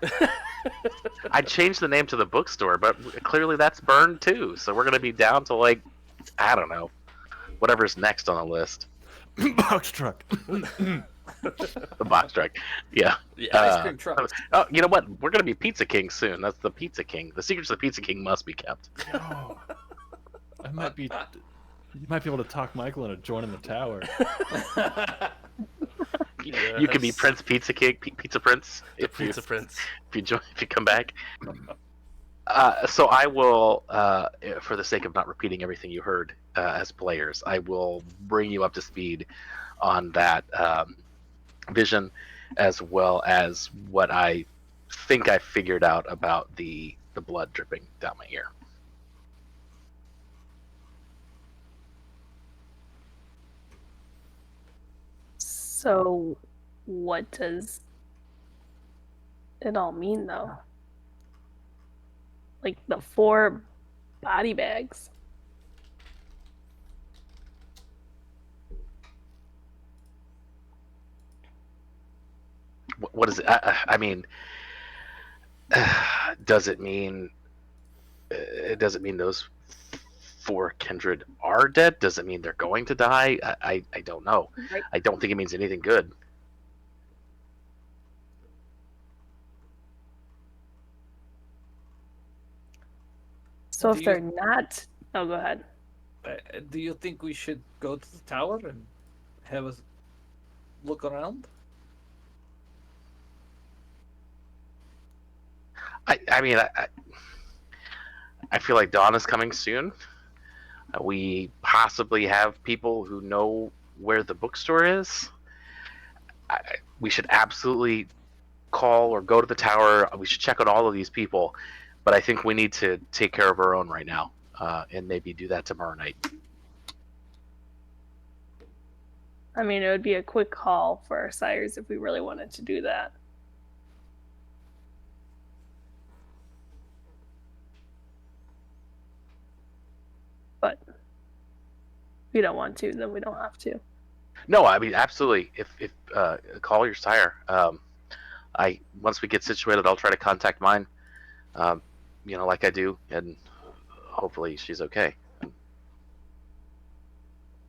Speaker 1: I changed the name to the bookstore, but clearly that's burned too. So we're gonna be down to like, I don't know, whatever's next on the list.
Speaker 7: Box truck.
Speaker 1: The box truck. Yeah.
Speaker 4: Yeah.
Speaker 5: Ice cream truck.
Speaker 1: Oh, you know what? We're gonna be Pizza King soon. That's the Pizza King. The secrets of the Pizza King must be kept.
Speaker 7: Oh, I might be. You might be able to talk Michael into joining the tower.
Speaker 1: You can be
Speaker 4: Yes.
Speaker 1: Prince Pizza King, Pizza Prince,
Speaker 4: The Pizza Prince.
Speaker 1: if you come back. So I will, for the sake of not repeating everything you heard as players, I will bring you up to speed on that vision, as well as what I think I figured out about the blood dripping down my ear.
Speaker 3: So, what does it all mean, though? Like the 4 body bags.
Speaker 1: What is it? I mean, does it mean? Does it mean those 4 kindred are dead? Does it mean they're going to die? I don't know.
Speaker 3: Right.
Speaker 1: I don't think it means anything good.
Speaker 3: So if
Speaker 5: Do
Speaker 3: they're
Speaker 5: you-
Speaker 3: not, oh, go ahead.
Speaker 5: Do you think we should go to the tower and have a look around?
Speaker 1: I mean, I feel like dawn is coming soon. We possibly have people who know where the bookstore is. We should absolutely call or go to the tower. We should check on all of these people. But I think we need to take care of our own right now, and maybe do that tomorrow night.
Speaker 3: I mean, it would be a quick call for our sires if we really wanted to do that. But if we don't want to, then we don't have to.
Speaker 1: No, I mean absolutely. If call your sire. I once we get situated, I'll try to contact mine. Like I do, and hopefully she's okay.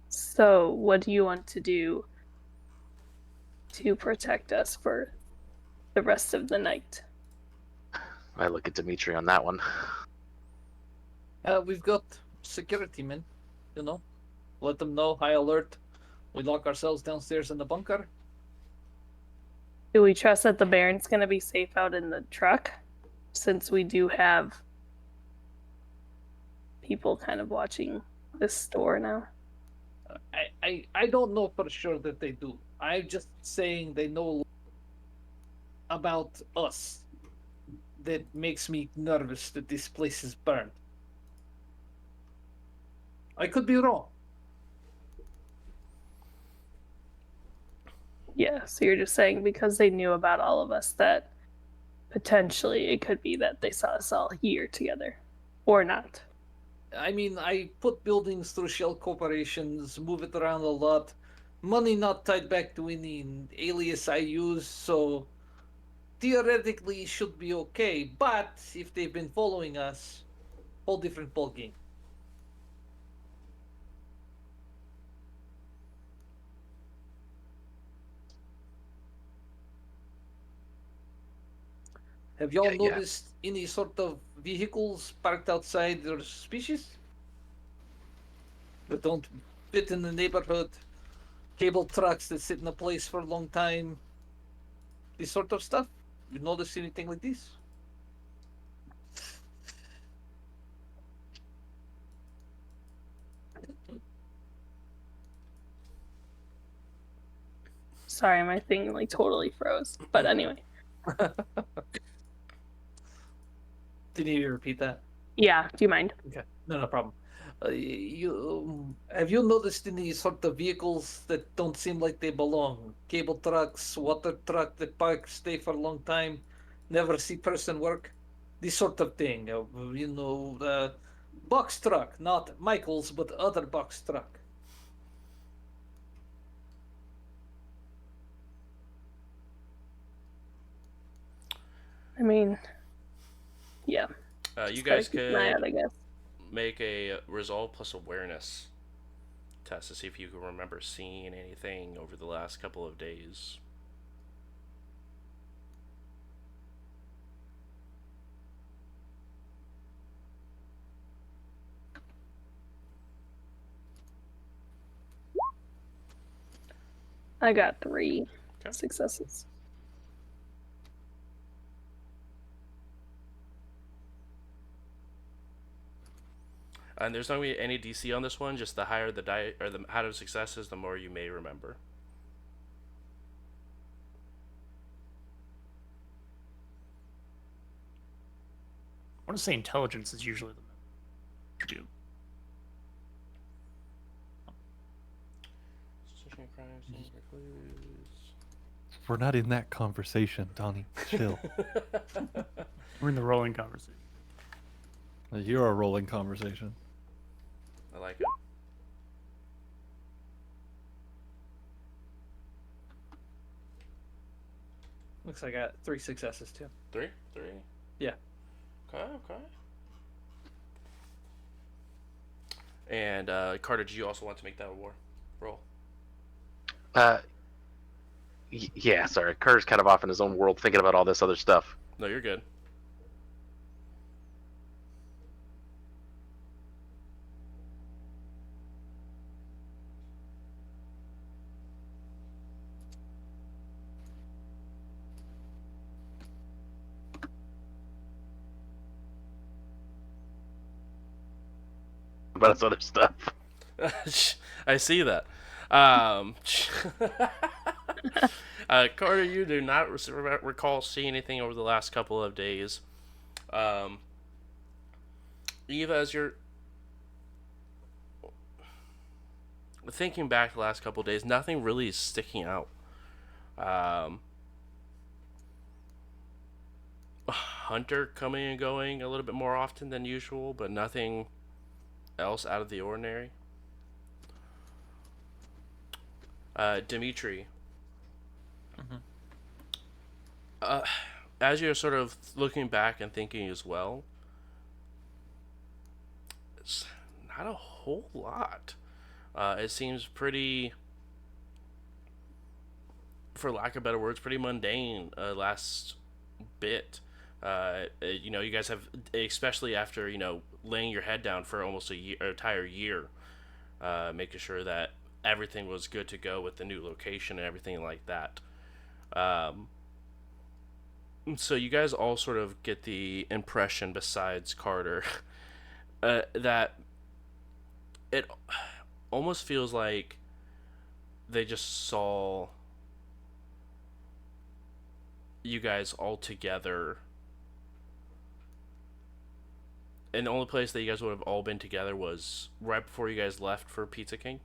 Speaker 3: So, what do you want to do to protect us for the rest of the night?
Speaker 1: I look at Dimitri on that one.
Speaker 5: We've got security men, Let them know, high alert. We lock ourselves downstairs in the bunker.
Speaker 3: Do we trust that the Baron's going to be safe out in the truck? Since we do have people kind of watching this store now.
Speaker 5: I don't know for sure that they do. I'm just saying they know about us. That makes me nervous that this place is burned. I could be wrong.
Speaker 3: Yeah, so you're just saying because they knew about all of us that potentially it could be that they saw us all here together. Or not.
Speaker 5: I mean, I put buildings through shell corporations, move it around a lot. Money not tied back to any alias I use, so theoretically it should be okay. But if they've been following us, whole different ballgame. Have y'all
Speaker 1: Yeah.
Speaker 5: noticed any sort of vehicles parked outside your species? that don't fit in the neighborhood, cable trucks that sit in a place for a long time, this sort of stuff. You notice anything like this?
Speaker 9: Sorry, my thing like totally froze. But anyway,
Speaker 5: Did you repeat that?
Speaker 9: yeah. Do you mind?
Speaker 5: Okay, no problem. Have you noticed any sort of vehicles that don't seem like they belong? Cable trucks, water truck that park, stay for a long time, never see person work. This sort of thing. Box truck, not Michael's, but other box truck.
Speaker 9: I mean, yeah.
Speaker 4: You
Speaker 9: Just gotta
Speaker 4: guys
Speaker 9: keep an eye
Speaker 4: could
Speaker 9: out, I guess.
Speaker 4: make a resolve plus awareness test to see if you can remember seeing anything over the last couple of days.
Speaker 9: I got 3
Speaker 4: Okay.
Speaker 9: successes.
Speaker 4: And there's not going to be any DC on this one. Just the higher the die or the higher the successes, the more you may remember.
Speaker 8: I want to say intelligence is usually the do.
Speaker 10: We're not in that conversation, Donnie. Chill.
Speaker 8: We're in the rolling conversation.
Speaker 10: You're a rolling conversation.
Speaker 4: I like it.
Speaker 5: Looks like I got 3 successes too.
Speaker 4: Three.
Speaker 5: Yeah.
Speaker 4: Okay. And Carter, do you also want to make that a war roll?
Speaker 1: Yeah, sorry. Carter's kind of off in his own world thinking about all this other stuff.
Speaker 4: No, you're good.
Speaker 1: About his other stuff.
Speaker 4: I see that. Carter, you do not recall seeing anything over the last couple of days. Eva, as you're thinking back the last couple of days, nothing really is sticking out. Hunter coming and going a little bit more often than usual, but nothing else out of the ordinary. Dimitri. As you're sort of looking back and thinking as well, it's not a whole lot. It seems pretty, for lack of better words, pretty mundane last bit. You guys have, especially after, laying your head down for almost an entire year, making sure that everything was good to go with the new location and everything like that. So you guys all sort of get the impression, besides Carter, that it almost feels like they just saw you guys all together, and the only place that you guys would have all been together was right before you guys left for Pizza King,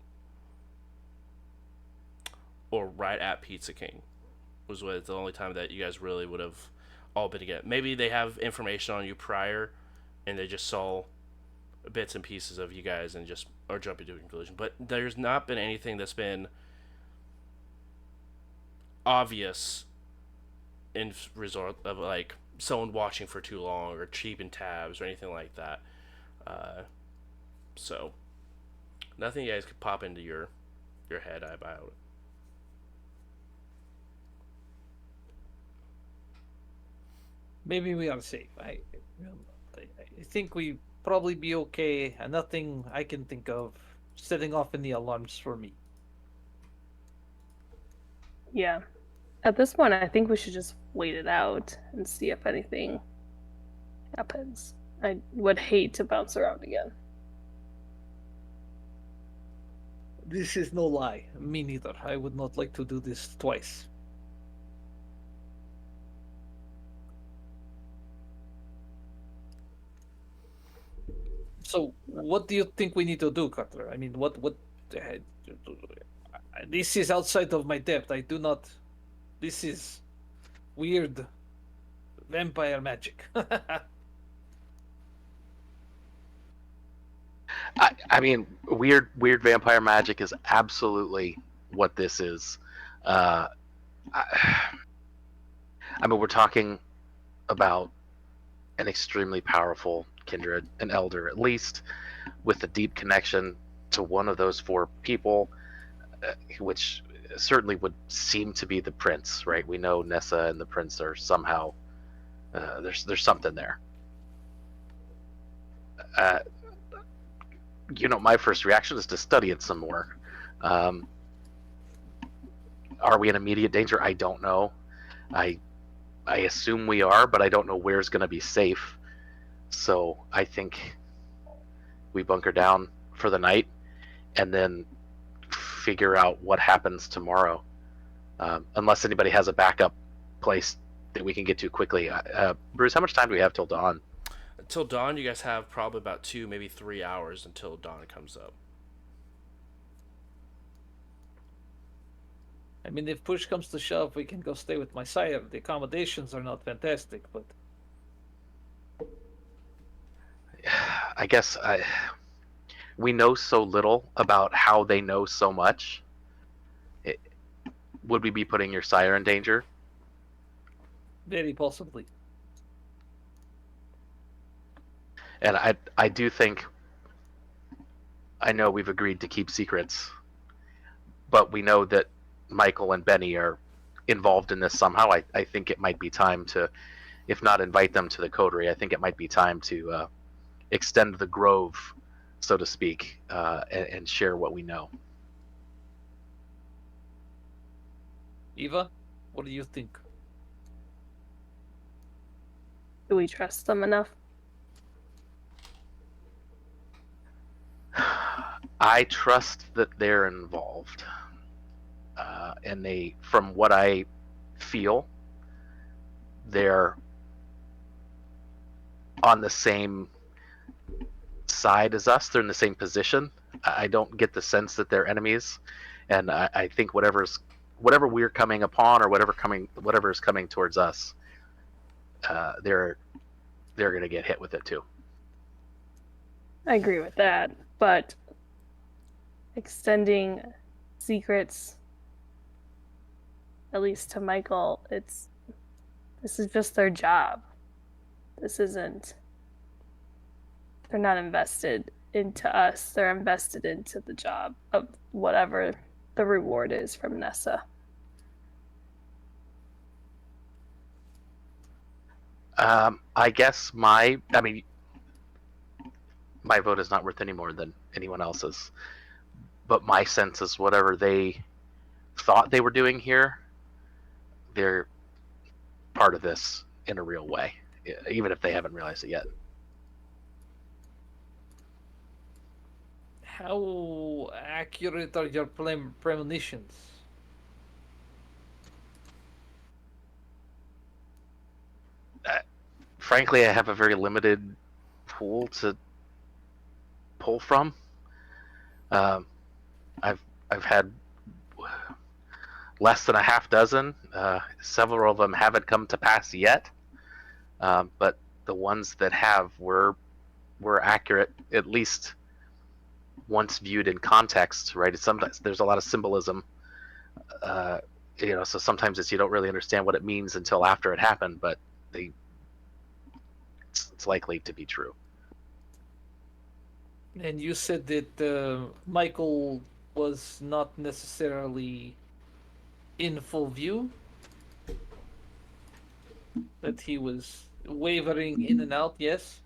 Speaker 4: or right at Pizza King was the only time that you guys really would have all been together. Maybe they have information on you prior, and they just saw bits and pieces of you guys and just are jumping to a conclusion. But there's not been anything that's been obvious in result of like someone watching for too long or cheaping tabs or anything like that. So nothing you guys could pop into your head about it.
Speaker 5: Maybe we are safe. I think we probably be okay. Nothing I can think of setting off any alarms for me.
Speaker 9: Yeah. At this point, I think we should just wait it out and see if anything happens. I would hate to bounce around again.
Speaker 5: This is no lie. Me neither. I would not like to do this twice. So, what do you think we need to do, Cutler? I mean, what? This is outside of my depth. I do not. This is weird vampire magic.
Speaker 1: I mean, weird vampire magic is absolutely what this is. Uh, I mean, we're talking about an extremely powerful kindred, an elder at least, with a deep connection to one of those four people, which certainly would seem to be the prince, right? We know Nessa and the prince are somehow there's something there. Uh, my first reaction is to study it some more. Are we in immediate danger? I don't know. I assume we are, but I don't know where's going to be safe. So I think we bunker down for the night and then figure out what happens tomorrow. Unless anybody has a backup place that we can get to quickly. Bruce, how much time do we have till dawn?
Speaker 4: Until dawn, you guys have probably about 2, maybe 3 hours until dawn comes up.
Speaker 5: I mean, if push comes to shove, we can go stay with my sire. The accommodations are not fantastic, but
Speaker 1: I guess we know so little about how they know so much. Would we be putting your sire in danger?
Speaker 5: very possibly.
Speaker 1: And I do think, I know we've agreed to keep secrets, but we know that Michael and Benny are involved in this somehow. I think it might be time to, if not invite them to the coterie, I think it might be time to extend the grove, so to speak, and share what we know.
Speaker 5: Eva, what do you think?
Speaker 9: Do we trust them enough?
Speaker 1: I trust that they're involved. And they, from what I feel, they're on the same side as us. They're in the same position. I don't get the sense that they're enemies. And I think whatever we're coming upon, or whatever is coming towards us, they're going to get hit with it too.
Speaker 9: I agree with that, but extending secrets, at least to Michael, this is just their job. This isn't. They're not invested into us. They're invested into the job of whatever the reward is from Nessa.
Speaker 1: I guess my vote is not worth any more than anyone else's. But my sense is whatever they thought they were doing here, they're part of this in a real way, even if they haven't realized it yet.
Speaker 5: How accurate are your premonitions?
Speaker 1: Frankly, I have a very limited pool to pull from. I've had less than a half dozen. Several of them haven't come to pass yet, but the ones that have were accurate, at least once viewed in context. Right? Sometimes there's a lot of symbolism. So sometimes you don't really understand what it means until after it happened, but it's likely to be true.
Speaker 5: And you said that Michael was not necessarily in full view? That he was wavering in and out, yes?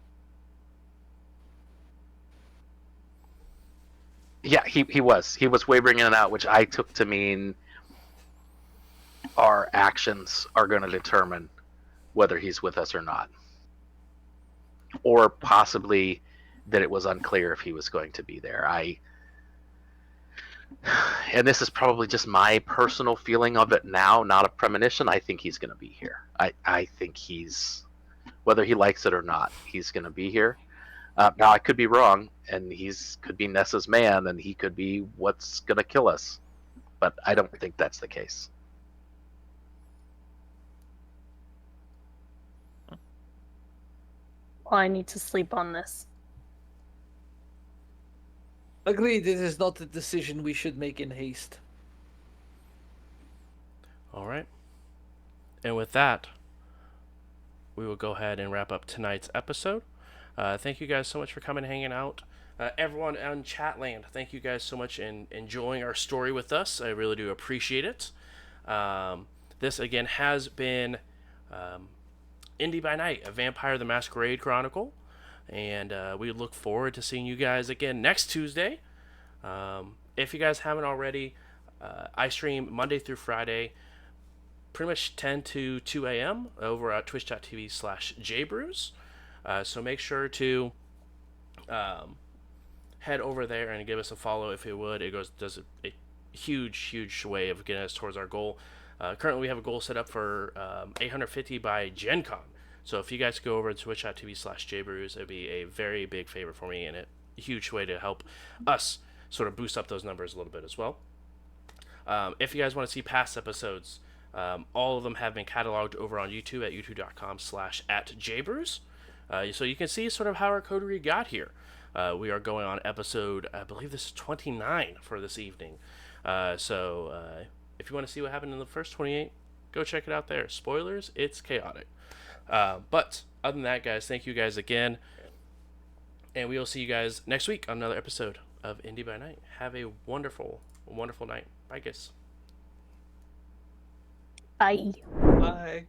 Speaker 1: Yeah, he was. He was wavering in and out, which I took to mean our actions are going to determine whether he's with us or not. Or possibly that it was unclear if he was going to be there. And this is probably just my personal feeling of it now, not a premonition. I think he's going to be here. I think he's, whether he likes it or not, he's going to be here. Now, I could be wrong, and he's could be Nessa's man, and he could be what's going to kill us. But I don't think that's the case.
Speaker 9: Well, I need to sleep on this.
Speaker 5: Agreed, it is not a decision we should make in haste.
Speaker 4: All right. And with that, we will go ahead and wrap up tonight's episode. Thank you guys so much for coming and hanging out. Everyone on Chatland, thank you guys so much in enjoying our story with us. I really do appreciate it. This, again, has been Indy by Night, a Vampire the Masquerade Chronicle. And we look forward to seeing you guys again next Tuesday. If you guys haven't already, I stream Monday through Friday, pretty much 10 to 2 a.m. over at twitch.tv/jbrews. So make sure to head over there and give us a follow if you would. It does a huge way of getting us towards our goal. Currently, we have a goal set up for 850 by Gen Con. So if you guys go over to twitch.tv/jbrews, it would be a very big favor for me and a huge way to help us sort of boost up those numbers a little bit as well. If you guys want to see past episodes, all of them have been cataloged over on YouTube at youtube.com/@jbrews. So you can see sort of how our coterie got here. We are going on episode, I believe this is 29 for this evening. So if you want to see what happened in the first 28, go check it out there. Spoilers, it's chaotic. But other than that, guys, thank you guys again. And we will see you guys next week on another episode of Indy by Night. Have a wonderful night. Bye, guys.
Speaker 9: Bye.
Speaker 5: Bye.